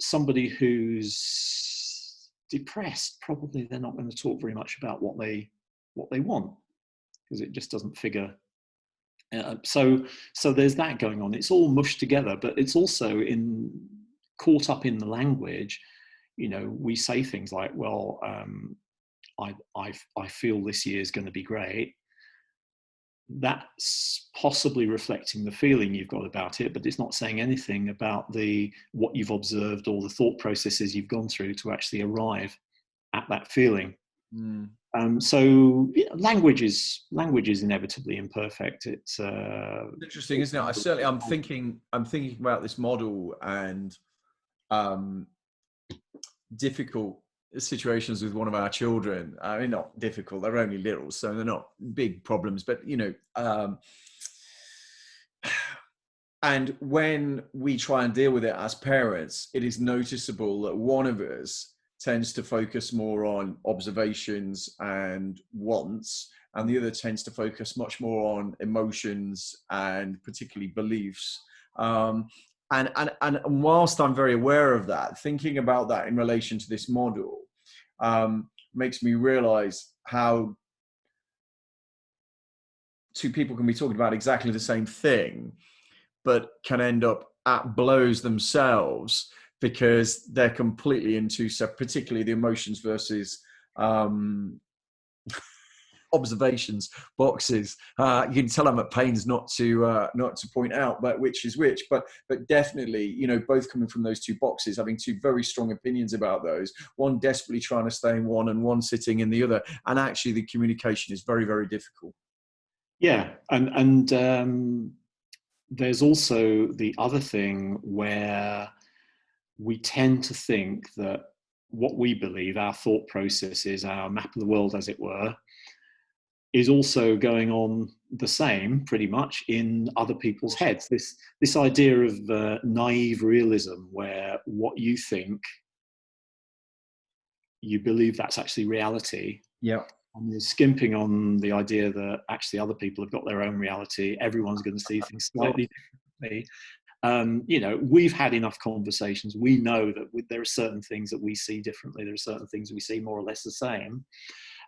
Somebody who's depressed, probably they're not going to talk very much about what they want, because it just doesn't figure. So there's that going on. It's all mushed together, but it's also caught up in the language. We say things like, well, I feel this year is going to be great. That's possibly reflecting the feeling you've got about it, but it's not saying anything about what you've observed or the thought processes you've gone through to actually arrive at that feeling. So language is inevitably imperfect. It's interesting, isn't it? I'm thinking about this model and difficult situations with one of our children. I mean, not difficult, they're only little, so they're not big problems, but and when we try and deal with it as parents, it is noticeable that one of us tends to focus more on observations and wants, and the other tends to focus much more on emotions and particularly beliefs. And whilst I'm very aware of that, thinking about that in relation to this model makes me realize how two people can be talking about exactly the same thing, but can end up at blows themselves because they're completely into, so particularly the emotions versus observations boxes. You can tell I'm at pains not to point out, but which is which. But definitely, both coming from those two boxes, having two very strong opinions about those. One desperately trying to stay in one, and one sitting in the other. And actually, the communication is very, very difficult. Yeah, and there's also the other thing where we tend to think that what we believe, our thought processes, our map of the world, as it were, is also going on the same, pretty much, in other people's heads. This idea of naive realism, where what you think, you believe that's actually reality. Yeah. And you're skimping on the idea that actually other people have got their own reality. Everyone's going to see things slightly differently. We've had enough conversations. We know that there are certain things that we see differently. There are certain things we see more or less the same.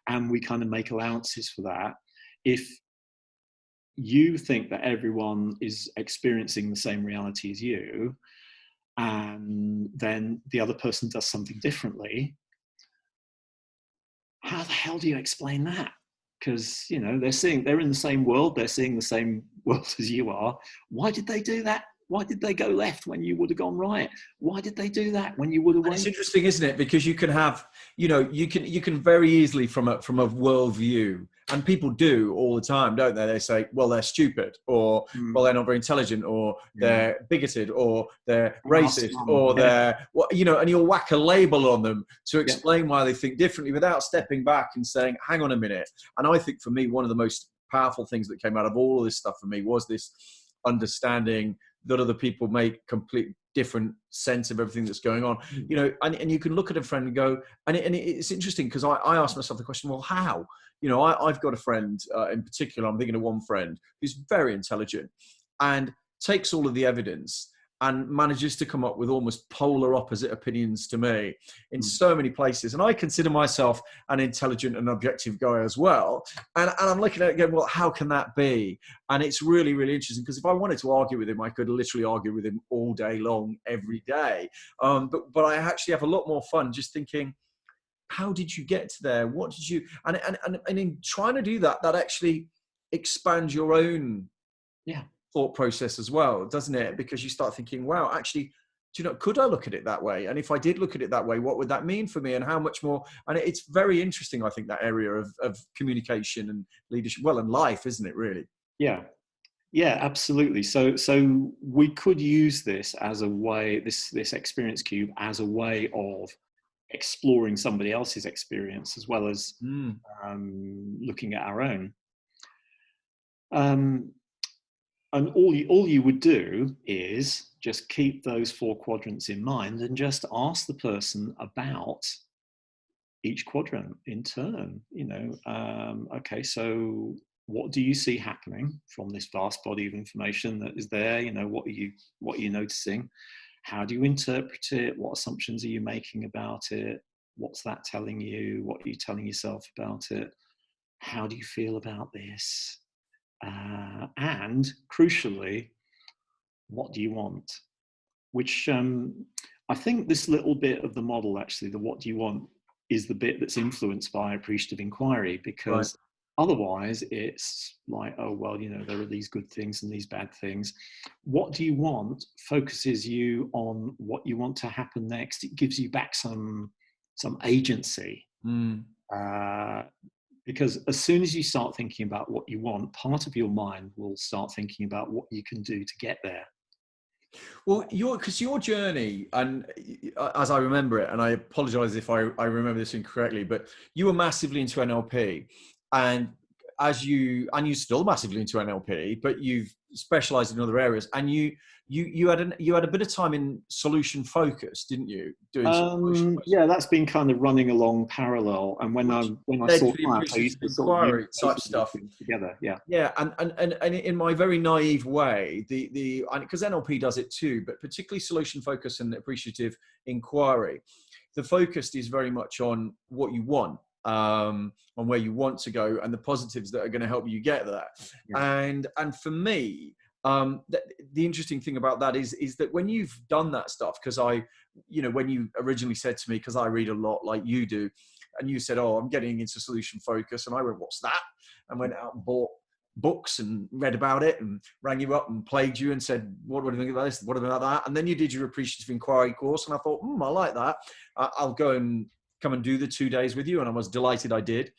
And we kind of make allowances for that. If you think that everyone is experiencing the same reality as you, and then the other person does something differently, how the hell do you explain that? Because they're in the same world, they're seeing the same world as you are. Why did they do that? Why did they go left when you would have gone right? Why did they do that when you would have went? It's interesting, isn't it? Because you can have, you can very easily from a worldview, and people do all the time, don't they? They say, well, they're stupid, or well, they're not very intelligent, or they're bigoted, or they're racist, or they're and you'll whack a label on them to explain why they think differently without stepping back and saying, hang on a minute. And I think for me, one of the most powerful things that came out of all of this stuff for me was this understanding that other people make complete different sense of everything that's going on, and you can look at a friend and go, and it's interesting because I asked myself the question, well, how? I've got a friend in particular, I'm thinking of one friend who's very intelligent and takes all of the evidence and manages to come up with almost polar opposite opinions to me in so many places. And I consider myself an intelligent and objective guy as well. And I'm looking at it going, well, how can that be? And it's really, really interesting because if I wanted to argue with him, I could literally argue with him all day long, every day. But I actually have a lot more fun just thinking, how did you get to there? What did you, and in trying to do that, that actually expands your own thought process as well, doesn't it? Because you start thinking, wow, actually, do you know, could I look at it that way? And if I did look at it that way, what would that mean for me? And how much more? And it's very interesting, I think, that area of communication and leadership, well, and life, isn't it, really? Yeah. Yeah, absolutely. So we could use this as a way, this experience cube as a way of exploring somebody else's experience as well as looking at our own. And all you would do is just keep those 4 quadrants in mind and just ask the person about each quadrant in turn. You know, okay, so what do you see happening from this vast body of information that is there? You know, what are you noticing? How do you interpret it? What assumptions are you making about it? What's that telling you? What are you telling yourself about it? How do you feel about this? And crucially, what do you want? Which I think this little bit of the model, actually, the what do you want, is the bit that's influenced by appreciative inquiry, because otherwise it's like, oh, well, you know, there are these good things and these bad things. What do you want focuses you on what you want to happen next. It gives you back some agency. Because as soon as you start thinking about what you want, part of your mind will start thinking about what you can do to get there. Well, because your journey, and as I remember it, and I apologize if I remember this incorrectly, but you were massively into NLP, and you're still massively into NLP, but you've specialized in other areas, and you had a bit of time in solution focus, didn't you? Yeah, that's been kind of running along parallel. And when I saw clients, I used to sort of use type stuff together. Yeah. Yeah, and in my very naive way, because NLP does it too, but particularly solution focus and appreciative inquiry, the focus is very much on what you want, on where you want to go, and the positives that are going to help you get there. Yeah. And for me, the interesting thing about that is that when you've done that stuff, because when you originally said to me, because I read a lot like you do, and you said, oh, I'm getting into solution focus, and I went, what's that? And went out and bought books and read about it and rang you up and plagued you and said, what do you think about this? What about that? And then you did your appreciative inquiry course, and I thought, I like that. I'll go and come and do the 2 days with you. And I was delighted I did.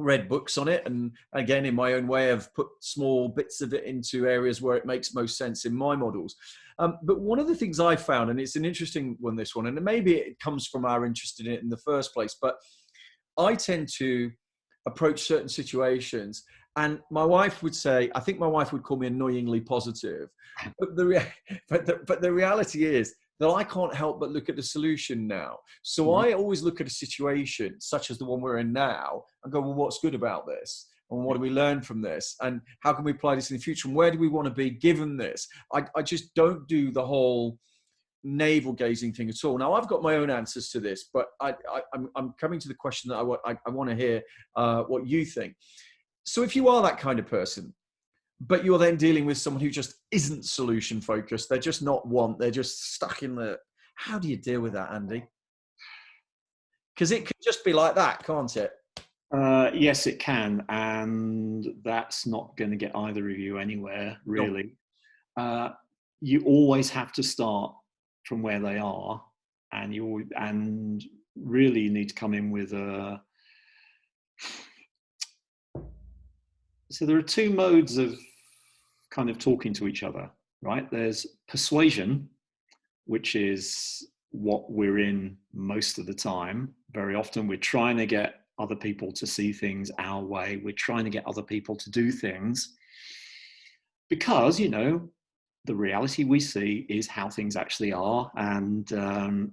Read books on it, and again, in my own way, I've put small bits of it into areas where it makes most sense in my models. But one of the things I found, and it's an interesting one, this one, and maybe it comes from our interest in it in the first place, but I tend to approach certain situations, and my wife would say, I think my wife would call me annoyingly positive, but the reality is that I can't help but look at the solution now. So I always look at a situation such as the one we're in now and go, well, what's good about this? And what do we learn from this? And how can we apply this in the future? And where do we want to be given this? I just don't do the whole navel gazing thing at all. Now, I've got my own answers to this, but I'm coming to the question that I want to hear what you think. So if you are that kind of person, but you're then dealing with someone who just isn't solution focused, they're just not they're just stuck in how do you deal with that, Andy? Because it could just be like that, can't it? Yes, it can. And that's not going to get either of you anywhere, really. No. You always have to start from where they are, and really you need to come in with so there are 2 modes of kind of talking to each other, right? There's persuasion, which is what we're in most of the time. Very often we're trying to get other people to see things our way. We're trying to get other people to do things because, the reality we see is how things actually are, and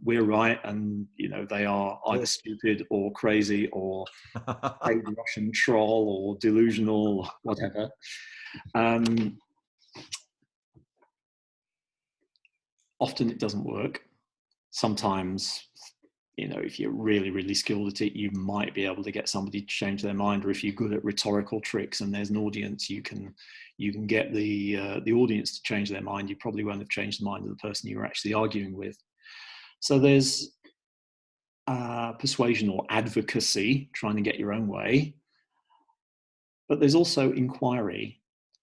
we're right, and they are either stupid or crazy or a Russian troll or delusional or whatever. Often it doesn't work. Sometimes, if you're really, really skilled at it, you might be able to get somebody to change their mind, or if you're good at rhetorical tricks and there's an audience, you can get the audience to change their mind. You probably won't have changed the mind of the person you were actually arguing with. So there's persuasion or advocacy, trying to get your own way. But there's also inquiry,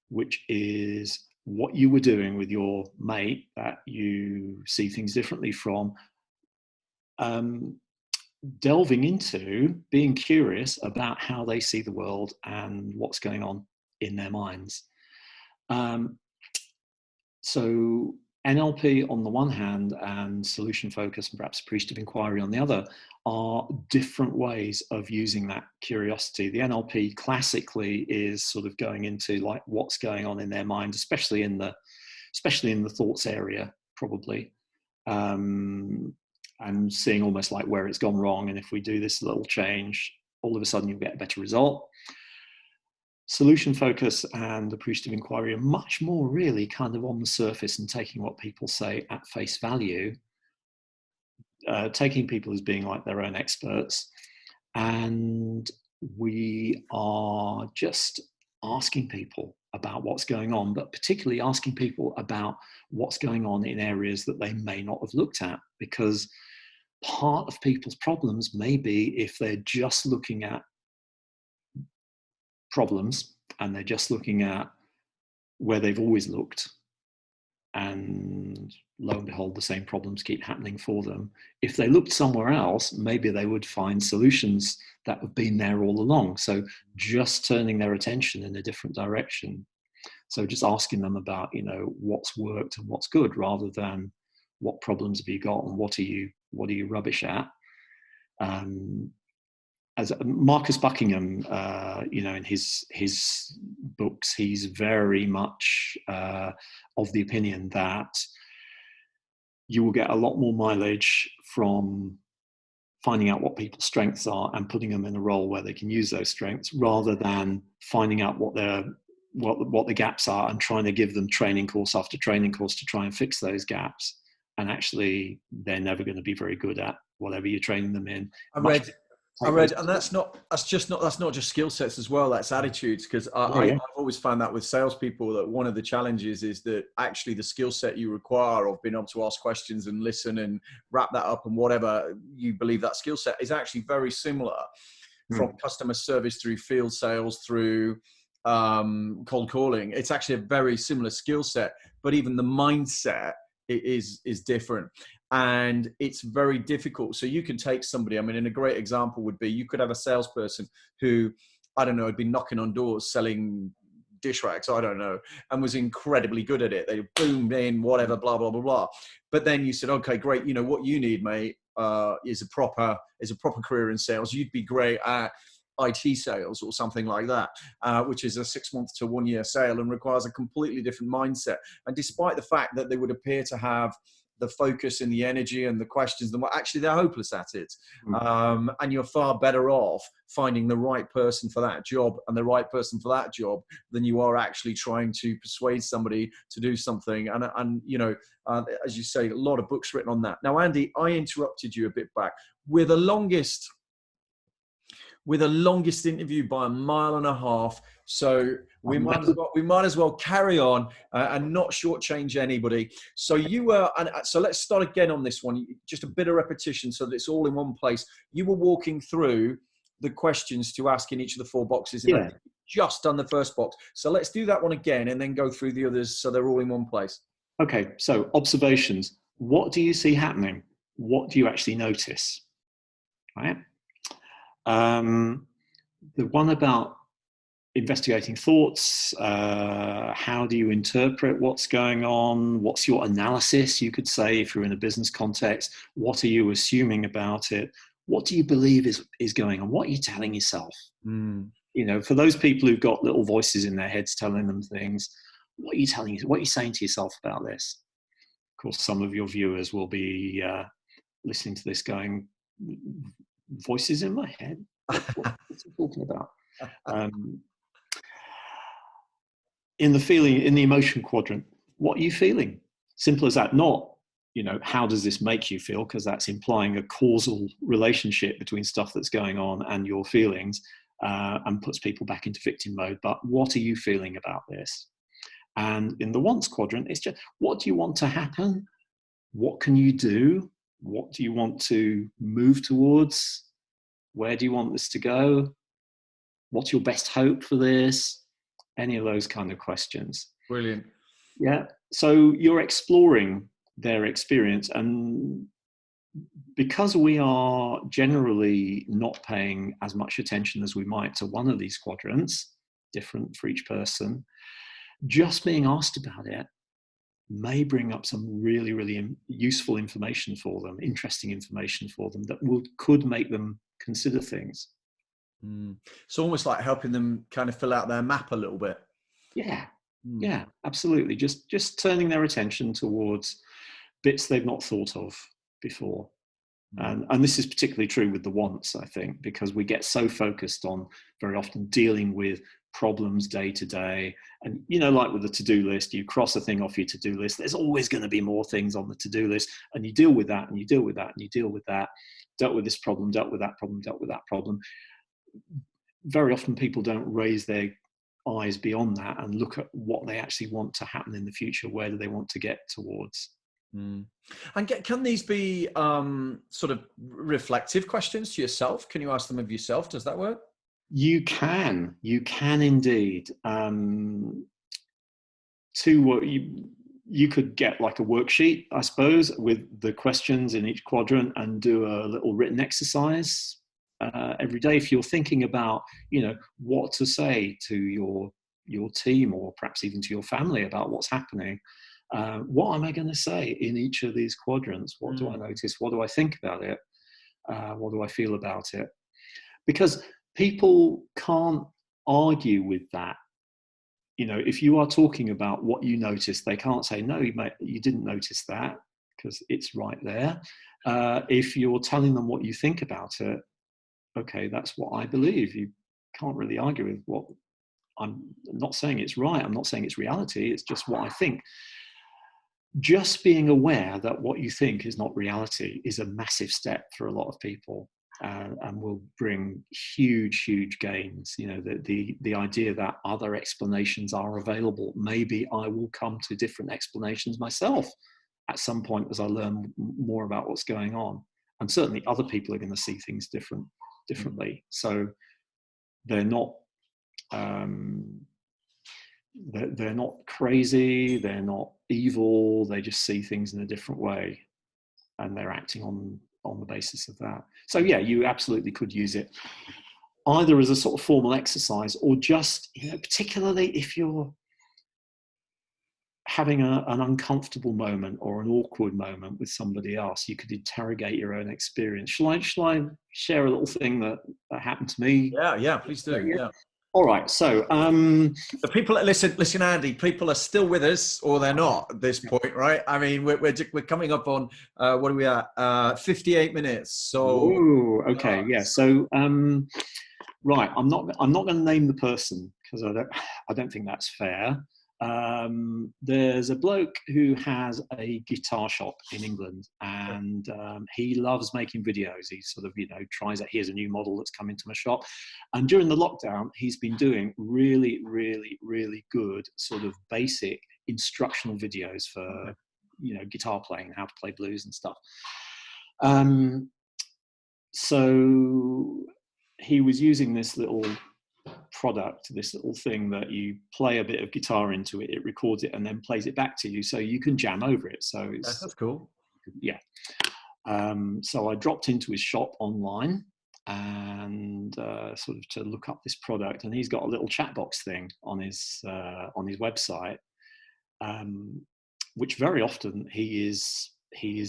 which is what you were doing with your mate that you see things differently from, delving into being curious about how they see the world and what's going on in their minds. So NLP on the one hand and solution focus and perhaps appreciative inquiry on the other are different ways of using that curiosity. The NLP classically is sort of going into like what's going on in their mind, especially in the thoughts area, probably. And seeing almost like where it's gone wrong. And if we do this little change, all of a sudden you'll get a better result. Solution focus and appreciative inquiry are much more really kind of on the surface and taking what people say at face value, taking people as being like their own experts. And we are just asking people about what's going on, but particularly asking people about what's going on in areas that they may not have looked at, because part of people's problems may be if they're just looking at problems and they're just looking at where they've always looked, and lo and behold, the same problems keep happening for them. If they looked somewhere else, maybe they would find solutions that have been there all along. So just turning their attention in a different direction. So just asking them about, what's worked and what's good, rather than what problems have you got and what are you rubbish at. As Marcus Buckingham, in his books, he's very much of the opinion that you will get a lot more mileage from finding out what people's strengths are and putting them in a role where they can use those strengths, rather than finding out what the gaps are and trying to give them training course after training course to try and fix those gaps. And actually, they're never going to be very good at whatever you're training them in. I read, and that's not just skill sets as well. That's attitudes, because I've always found that with salespeople that one of the challenges is that actually the skill set you require of being able to ask questions and listen and wrap that up and whatever you believe that skill set is actually very similar from customer service through field sales through cold calling. It's actually a very similar skill set, but even the mindset is different. And it's very difficult. So you can take somebody, and a great example would be, you could have a salesperson who, I don't know, had been knocking on doors selling dish rags, I don't know, and was incredibly good at it. They boomed in, whatever, blah, blah, blah, blah. But then you said, okay, great. What you need, mate, is a proper career in sales. You'd be great at IT sales or something like that, which is a 6 month to 1 year sale and requires a completely different mindset. And despite the fact that they would appear to have the focus and the energy and the questions, actually they're hopeless at it. And you're far better off finding the right person for that job and the right person for that job than you are actually trying to persuade somebody to do something. And as you say, a lot of books written on that. Now, Andy, I interrupted you a bit back with the longest interview by 1.5 miles. So we might as well carry on and not shortchange anybody. So so let's start again on this one. Just a bit of repetition so that it's all in one place. You were walking through the questions to ask in each of the 4 boxes. And just done the first box. So let's do that one again and then go through the others so they're all in one place. Okay. So observations. What do you see happening? What do you actually notice? Right. The one about investigating thoughts, how do you interpret what's going on? What's your analysis, you could say, if you're in a business context? What are you assuming about it? What do you believe is going on? What are you telling yourself? For those people who've got little voices in their heads telling them things, what are you telling you? What are you saying to yourself about this? Of course, some of your viewers will be listening to this going, voices in my head? What's he talking about? In the emotion quadrant, what are you feeling? Simple as that. Not, how does this make you feel? Because that's implying a causal relationship between stuff that's going on and your feelings, and puts people back into victim mode. But what are you feeling about this? And in the wants quadrant, it's just, what do you want to happen? What can you do? What do you want to move towards? Where do you want this to go? What's your best hope for this? Any of those kind of questions. Brilliant. Yeah. So you're exploring their experience, and because we are generally not paying as much attention as we might to one of these quadrants, different for each person, just being asked about it may bring up some really, really useful information for them, interesting information for them that could make them consider things. It's almost like helping them kind of fill out their map a little bit. Yeah, Mm. yeah, absolutely. Just turning their attention towards bits they've not thought of before. And this is particularly true with the wants, I think, because we get so focused on very often dealing with problems day to day. And, you know, like with the to-do list, you cross a thing off your to-do list. There's always going to be more things on the to-do list. And you deal with that, and you deal with that, and you deal with that. Dealt with this problem, dealt with that problem, dealt with that problem. Very often people don't raise their eyes beyond that and look at what they actually want to happen in the future. Where do they want to get towards? And can these be sort of reflective questions to yourself? Can you ask them of yourself? Does that work? You can indeed. You could get like a worksheet, I suppose, with the questions in each quadrant, and do a little written exercise every day. If you're thinking about, you know, what to say to your team, or perhaps even to your family about what's happening. What am I going to say in each of these quadrants? What do I notice? What do I think about it? What do I feel about it? Because people can't argue with that. You know, if you are talking about what you noticed, they can't say, no, you didn't notice that, because it's right there. If you're telling them what you think about it, okay, that's what I believe. You can't really argue with what I'm not saying it's right. I'm not saying it's reality. It's just what I think. Just being aware that what you think is not reality is a massive step for a lot of people, and will bring huge, huge gains. You know, the idea that other explanations are available. Maybe I will come to different explanations myself at some point as I learn more about what's going on. And certainly other people are going to see things differently. So they're not they're not crazy, they're not evil, they just see things in a different way, and they're acting on the basis of that. So yeah, you absolutely could use it either as a sort of formal exercise, or just, you know, particularly if you're having an uncomfortable moment or an awkward moment with somebody else, you could interrogate your own experience. Shall I share a little thing that happened to me? Yeah, please do. Yeah. All right, so the people that listen, Andy. People are still with us, or they're not at this point, right? I mean, we're coming up on what are we at? 58 minutes. So, okay, yeah. So, right, I'm not going to name the person, because I don't think that's fair. There's a bloke who has a guitar shop in England, and he loves making videos. He sort of, you know, tries it. Here's a new model that's come into my shop. And during the lockdown, he's been doing really, really, really good sort of basic instructional videos for, you know, guitar playing, how to play blues and stuff. So he was using this little product, this little thing that you play a bit of guitar into it, it records it and then plays it back to you, so you can jam over it. So that's cool. Yeah. So I dropped into his shop online and sort of to look up this product, and he's got a little chat box thing on his website, which very often he is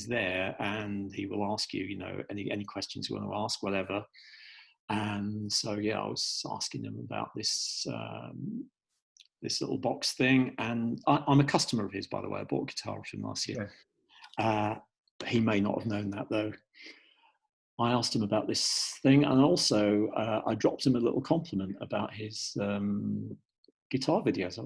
there, and he will ask you, you know, any questions you want to ask, whatever. And so, yeah, I was asking him about this this little box thing, and I'm a customer of his, by the way. I bought a guitar from him last year. Yeah. He may not have known that, though. I asked him about this thing, and also I dropped him a little compliment about his guitar videos.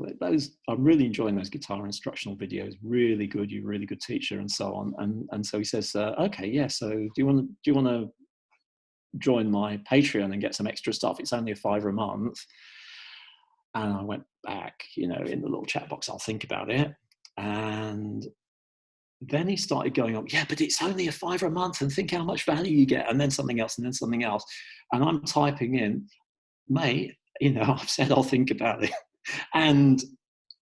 I'm really enjoying those guitar instructional videos. Really good. You're a really good teacher, and so on. And so he says, okay, yeah. So do you want to join my Patreon and get some extra stuff? It's only $5 a month. And I went back, you know, in the little chat box, I'll think about it. And then he started going on, yeah, but it's only $5 a month, and think how much value you get, and then something else, and then something else. And I'm typing in, mate, you know, I've said I'll think about it. And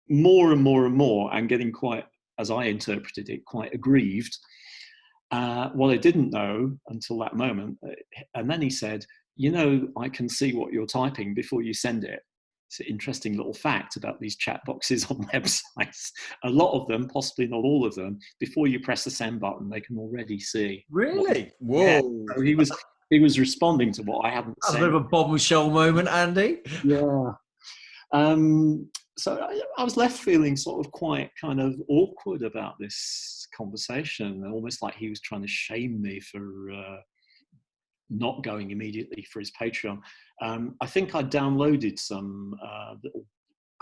more and more and more, and getting quite, as I interpreted it, quite aggrieved. What I didn't know until that moment, and then he said, you know, I can see what you're typing before you send it. It's an interesting little fact about these chat boxes on websites. A lot of them, possibly not all of them, before you press the send button, they can already see. Really? Yeah. Whoa. So he was responding to what I hadn't That's a sent. bit of a Bob and Shell moment, Andy. Yeah. So I was left feeling sort of quite kind of awkward about this conversation, almost like he was trying to shame me for not going immediately for his Patreon. I think I downloaded some little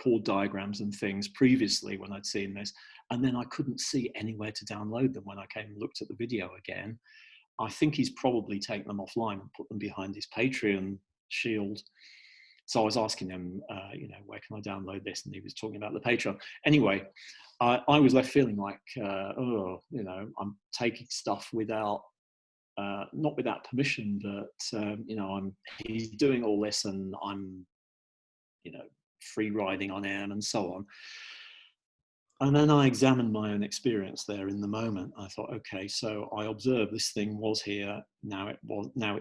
chord diagrams and things previously when I'd seen this, and then I couldn't see anywhere to download them when I came and looked at the video again. I think he's probably taken them offline and put them behind his Patreon shield. So I was asking him, you know, where can I download this? And he was talking about the Patreon. Anyway, I was left feeling like, oh, you know, I'm taking stuff without, not without permission, but, you know, he's doing all this and I'm, you know, free riding on him and so on. And then I examined my own experience there in the moment. I thought, okay, so I observed this thing was here. Now it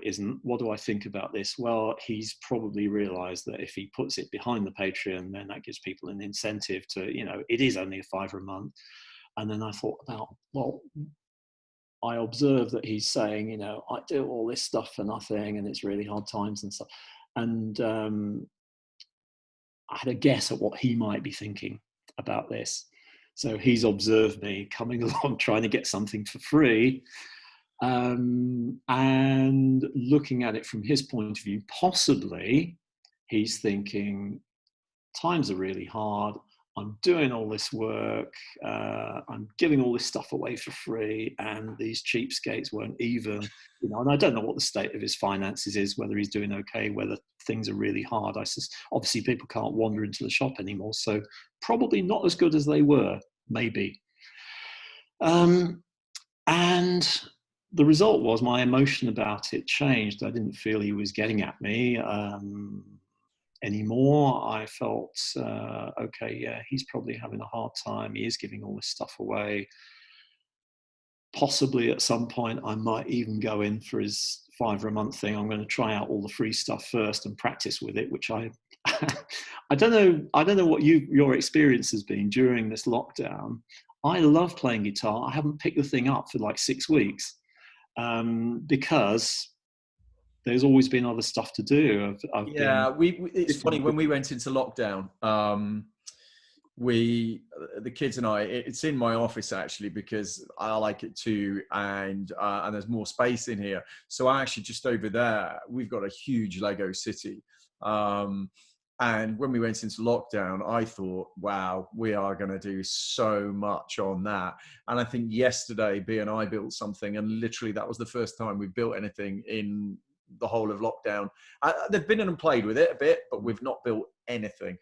isn't. What do I think about this? Well, he's probably realized that if he puts it behind the Patreon, then that gives people an incentive to, you know, it is only a £5 a month. And then I thought about, well, I observed that he's saying, you know, I do all this stuff for nothing and it's really hard times and stuff. And I had a guess at what he might be thinking about this. So he's observed me coming along trying to get something for free, and looking at it from his point of view, possibly he's thinking, times are really hard. I'm doing all this work. I'm giving all this stuff away for free, and these cheapskates won't even, you know. And I don't know what the state of his finances is, whether he's doing okay, whether things are really hard. Obviously, people can't wander into the shop anymore, so probably not as good as they were, maybe. And the result was my emotion about it changed. I didn't feel he was getting at me anymore. I felt, okay, yeah, he's probably having a hard time. He is giving all this stuff away. Possibly at some point, I might even go in for his £5 a month thing. I'm going to try out all the free stuff first and practice with it, which I don't know what your experience has been during this lockdown. I love playing guitar. I haven't picked the thing up for like 6 weeks because there's always been other stuff to do. It's funny, when we went into lockdown, the kids and I, it's in my office actually, because I like it too, and there's more space in here. So actually just over there, we've got a huge Lego city. And when we went into lockdown, I thought, wow, we are going to do so much on that. And I think yesterday, B and I built something, and literally that was the first time we built anything in the whole of lockdown. They've been in and played with it a bit, but we've not built anything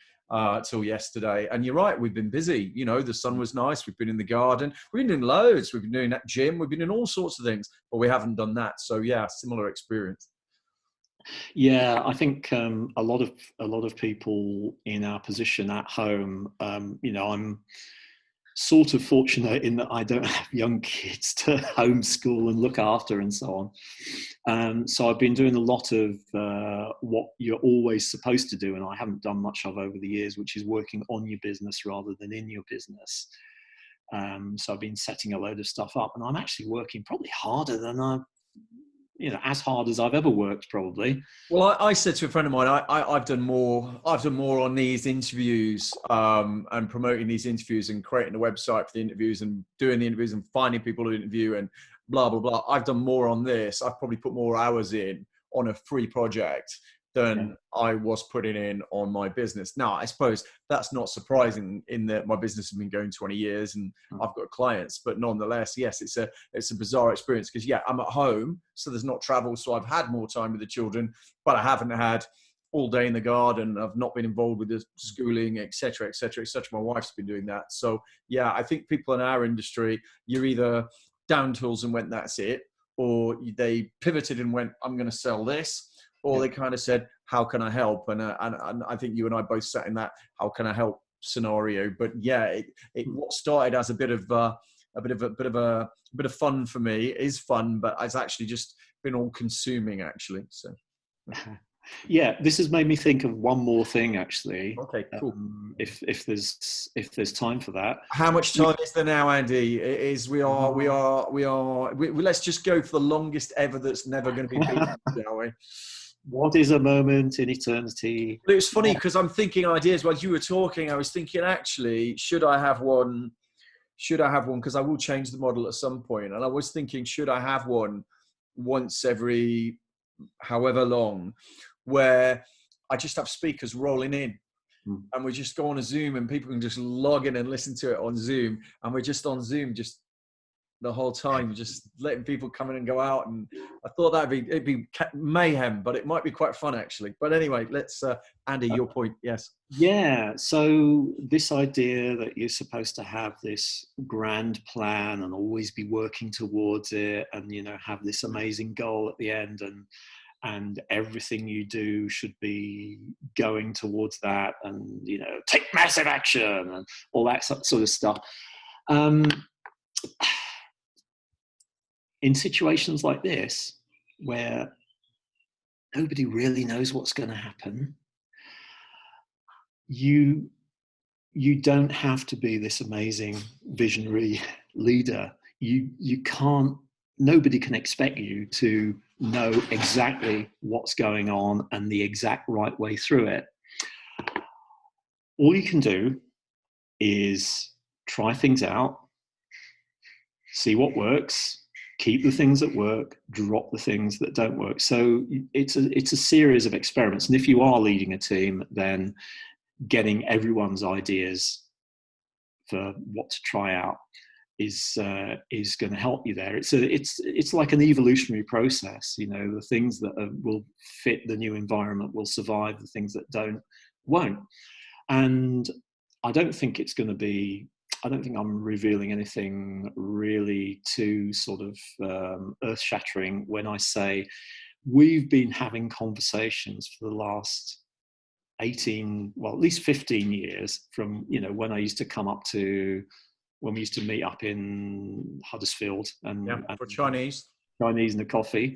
till yesterday. And you're right, we've been busy. You know, the sun was nice. We've been in the garden. We've been doing loads. We've been doing that gym. We've been doing all sorts of things, but we haven't done that. So yeah, similar experience. Yeah, I think a lot of people in our position at home, you know, I'm sort of fortunate in that I don't have young kids to homeschool and look after and so on. So I've been doing a lot of what you're always supposed to do, and I haven't done much of over the years, which is working on your business rather than in your business. So I've been setting a load of stuff up, and I'm actually working probably harder than as hard as I've ever worked, probably. Well, I said to a friend of mine, I've done more on these interviews and promoting these interviews and creating a website for the interviews and doing the interviews and finding people to interview and blah, blah, blah. I've done more on this. I've probably put more hours in on a free project than I was putting in on my business. Now, I suppose that's not surprising in that my business has been going 20 years and I've got clients, but nonetheless, yes, it's a bizarre experience because I'm at home, so there's not travel. So I've had more time with the children, but I haven't had all day in the garden. I've not been involved with the schooling, et cetera, et cetera, et cetera. My wife's been doing that. So yeah, I think people in our industry, you're either down tools and went, that's it, or they pivoted and went, I'm going to sell this. Or they kind of said, how can I help? And I think you and I both sat in that, how can I help scenario. But yeah, it what started as a bit of fun for me is fun, but it's actually just been all consuming actually. So yeah, this has made me think of one more thing actually. okay, cool. If there's time for that. How much time is there now, Andy? It is let's just go for the longest ever that's never going to be beaten, shall we? What is a moment in eternity? But it was funny because I'm thinking ideas while you were talking. I was thinking, actually, should I have one? Should I have one? Because I will change the model at some point. And I was thinking, should I have one once every however long, where I just have speakers rolling in, and we just go on a Zoom, and people can just log in and listen to it on Zoom, and we're just on Zoom just the whole time, just letting people come in and go out. And I thought it'd be mayhem, but it might be quite fun actually. But anyway, let's Andy, your point. Yes. Yeah, so this idea that you're supposed to have this grand plan and always be working towards it, and have this amazing goal at the end, and everything you do should be going towards that, and take massive action and all that sort of stuff. In situations like this, where nobody really knows what's going to happen, you don't have to be this amazing visionary leader. You can't. Nobody can expect you to know exactly what's going on and the exact right way through it. All you can do is try things out, see what works, keep the things that work, drop the things that don't work. So it's a series of experiments. And if you are leading a team, then getting everyone's ideas for what to try out is going to help you there. It's like an evolutionary process. The things that will fit the new environment will survive. The things that don't won't. And I don't think I'm revealing anything really too sort of earth-shattering when I say we've been having conversations for the last 18, well, at least 15 years from, when I used to come up to, when we used to meet up in Huddersfield and for Chinese and a coffee.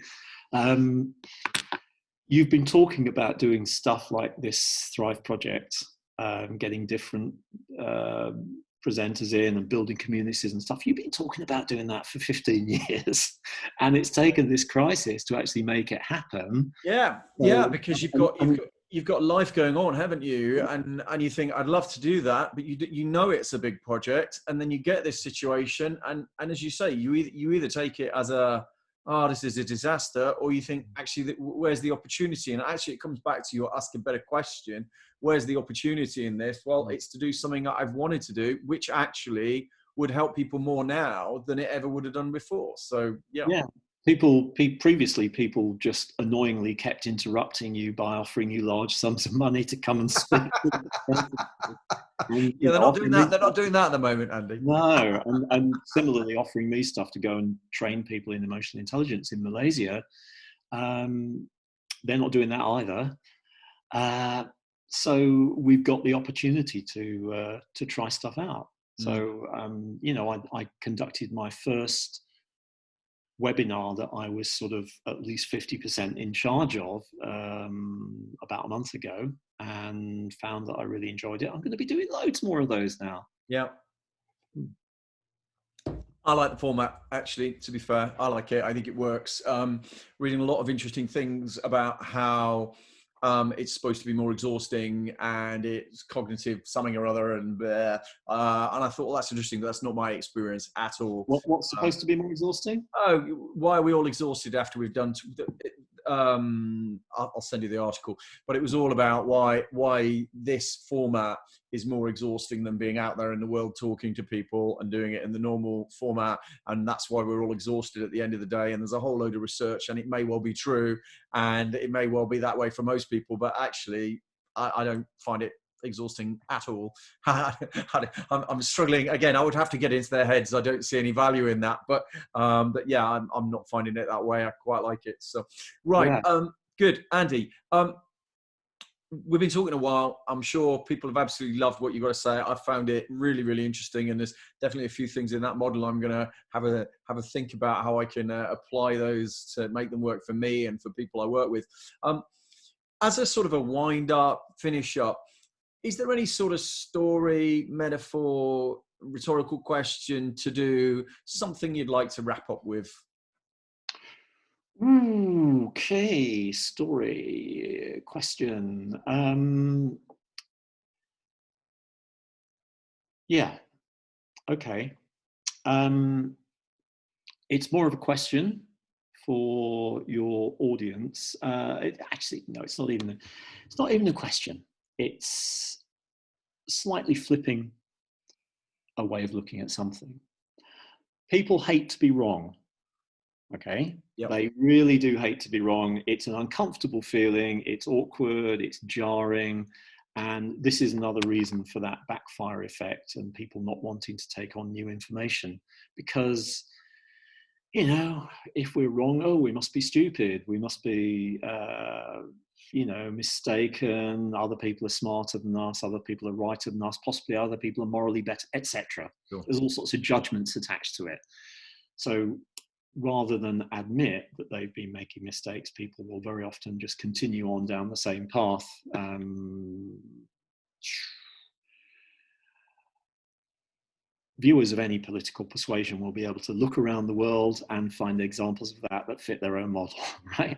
You've been talking about doing stuff like this Thrive project, getting different presenters in and building communities and stuff. You've been talking about doing that for 15 years, and it's taken this crisis to actually make it happen. Yeah, because you've got life going on, haven't you? And you think, I'd love to do that, but you know it's a big project, and then you get this situation, and as you say, you either take it as this is a disaster, or you think, actually, where's the opportunity? And actually, it comes back to you ask a better question. Where's the opportunity in this? Well, it's to do something that I've wanted to do, which actually would help people more now than it ever would have done before. So, yeah. Previously, people just annoyingly kept interrupting you by offering you large sums of money to come and speak. They're not doing that. They're not doing that at the moment, Andy. No, and similarly, offering me stuff to go and train people in emotional intelligence in Malaysia. They're not doing that either. So we've got the opportunity to try stuff out. So I conducted my first webinar that I was sort of at least 50% in charge of about a month ago, and found that I really enjoyed it. I'm going to be doing loads more of those now. Yeah. I like the format, actually, to be fair. I like it. I think it works. Reading a lot of interesting things about how it's supposed to be more exhausting and it's cognitive something or other, and I thought, well, that's interesting. That's not my experience at all. What's supposed to be more exhausting? Why are we all exhausted after we've done? I'll send you the article, but it was all about why this format is more exhausting than being out there in the world talking to people and doing it in the normal format, and that's why we're all exhausted at the end of the day. And there's a whole load of research, and it may well be true, and it may well be that way for most people, but actually I don't find it exhausting at all. I'm struggling again. I would have to get into their heads. I don't see any value in that, but yeah, I'm not finding it that way. I quite like it. So right. Yeah. Good, Andy. we've been talking a while. I'm sure people have absolutely loved what you've got to say. I found it really, really interesting, and there's definitely a few things in that model I'm going to have a think about how I can apply those to make them work for me and for people I work with. As a sort of a wind up, finish up, is there any sort of story, metaphor, rhetorical question to do, something you'd like to wrap up with? Okay, story question. Yeah, okay. It's more of a question for your audience. Actually, no, it's not even a question. It's slightly flipping a way of looking at something. People hate to be wrong. Okay. Yep. They really do hate to be wrong. It's an uncomfortable feeling. It's awkward. It's jarring. And this is another reason for that backfire effect and people not wanting to take on new information. Because, you know, if we're wrong, oh, we must be stupid. We must be, mistaken. Other people are smarter than us. Other people are righter than us. Possibly other people are morally better, etc. Sure. There's all sorts of judgments attached to it. So rather than admit that they've been making mistakes, people will very often just continue on down the same path. Viewers of any political persuasion will be able to look around the world and find examples of that fit their own model, right?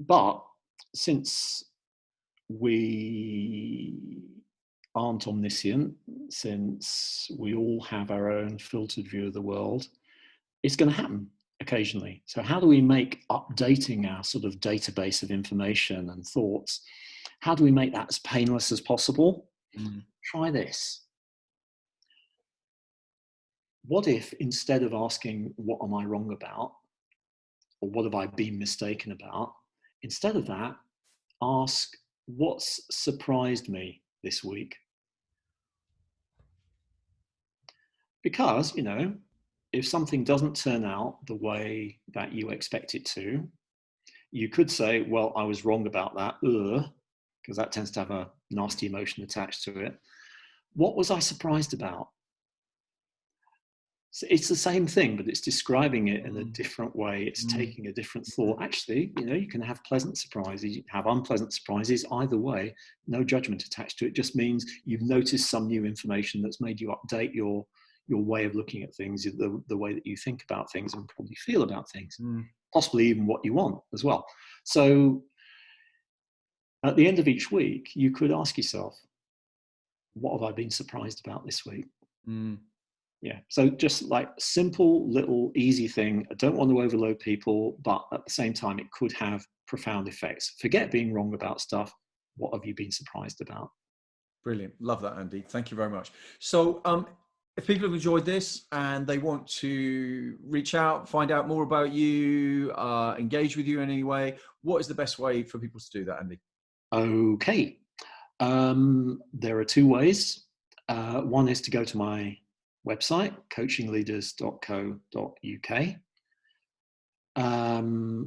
But since we aren't omniscient, since we all have our own filtered view of the world, it's going to happen occasionally. So how do we make updating our sort of database of information and thoughts, how do we make that as painless as possible? Try this. What if instead of asking, what am I wrong about? Or what have I been mistaken about? Instead of that, ask, what's surprised me this week? Because, you know, if something doesn't turn out the way that you expect it to, you could say, well, I was wrong about that, because that tends to have a nasty emotion attached to it. What was I surprised about? So it's the same thing, but it's describing it in a different way. It's taking a different thought. Actually, you know, you can have pleasant surprises, you can have unpleasant surprises. Either way, no judgment attached to it. It just means you've noticed some new information that's made you update your way of looking at things, the way that you think about things and probably feel about things, possibly even what you want as well. So at the end of each week, you could ask yourself, what have I been surprised about this week? Yeah, so just like simple, little, easy thing. I don't want to overload people, but at the same time, it could have profound effects. Forget being wrong about stuff. What have you been surprised about? Brilliant. Love that, Andy. Thank you very much. So if people have enjoyed this and they want to reach out, find out more about you, engage with you in any way, what is the best way for people to do that, Andy? Okay. There are two ways. One is to go to my website, coachingleaders.co.uk.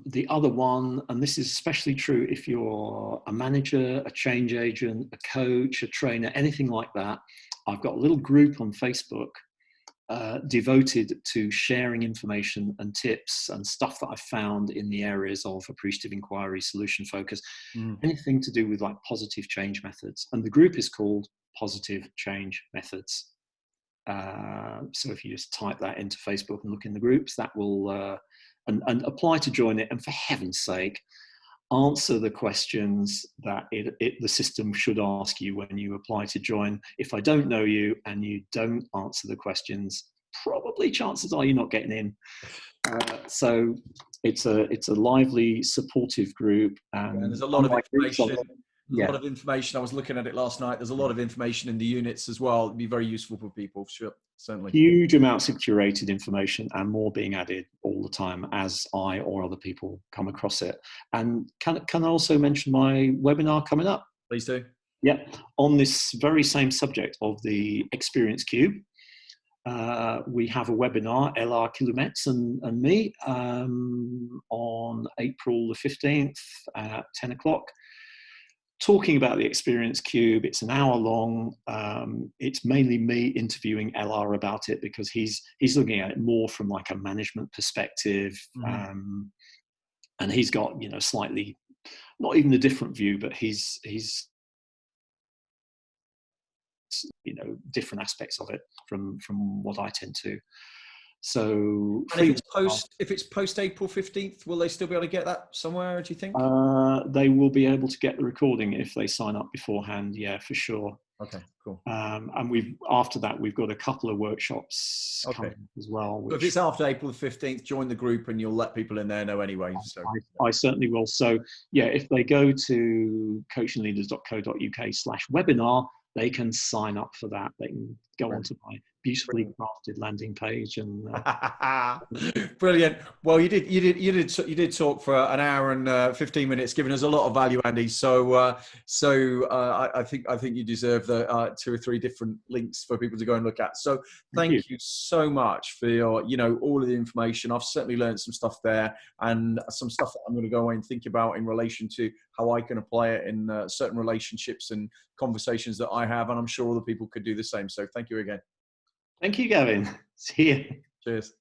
The other one, and this is especially true if you're a manager, a change agent, a coach, a trainer, anything like that, I've got a little group on Facebook devoted to sharing information and tips and stuff that I've found in the areas of appreciative inquiry, solution focus, anything to do with like positive change methods. And the group is called Positive Change Methods. So if you just type that into Facebook and look in the groups, that will, and apply to join it. And for heaven's sake, answer the questions that the system should ask you when you apply to join. If I don't know you and you don't answer the questions, probably chances are you're not getting in. So it's a lively, supportive group. And there's a lot of information. A lot of information. I was looking at it last night. There's a lot of information in the units as well. It'd be very useful for people, sure, certainly. Huge amounts of curated information and more being added all the time as I or other people come across it. And can I also mention my webinar coming up? Please do. Yeah, on this very same subject of the experience cube. we have a webinar, LR Kilomets and me, on April the 15th at 10 o'clock, talking about the Experience Cube. It's an hour long. It's mainly me interviewing LR about it, because he's looking at it more from like a management perspective. And he's got, slightly, not even a different view, but he's different aspects of it from what I tend to. So, and if it's post April 15th, will they still be able to get that somewhere, do you think? They will be able to get the recording if they sign up beforehand. Yeah, for sure. Okay, cool. And after that, we've got a couple of workshops coming as well. If it's after April the 15th, join the group and you'll let people in there know anyway. So I certainly will. So yeah, if they go to coachingleaders.co.uk/webinar, they can sign up for that. They can go onto my beautifully crafted landing page and brilliant. Well, you did talk for an hour and 15 minutes, giving us a lot of value, Andy. So I think you deserve the 2 or 3 different links for people to go and look at. So thank you so much for your, all of the information. I've certainly learned some stuff there, and some stuff that I'm going to go away and think about in relation to how I can apply it in certain relationships and conversations that I have. And I'm sure other people could do the same. So thank you again. Thank you, Gavin. See you. Cheers.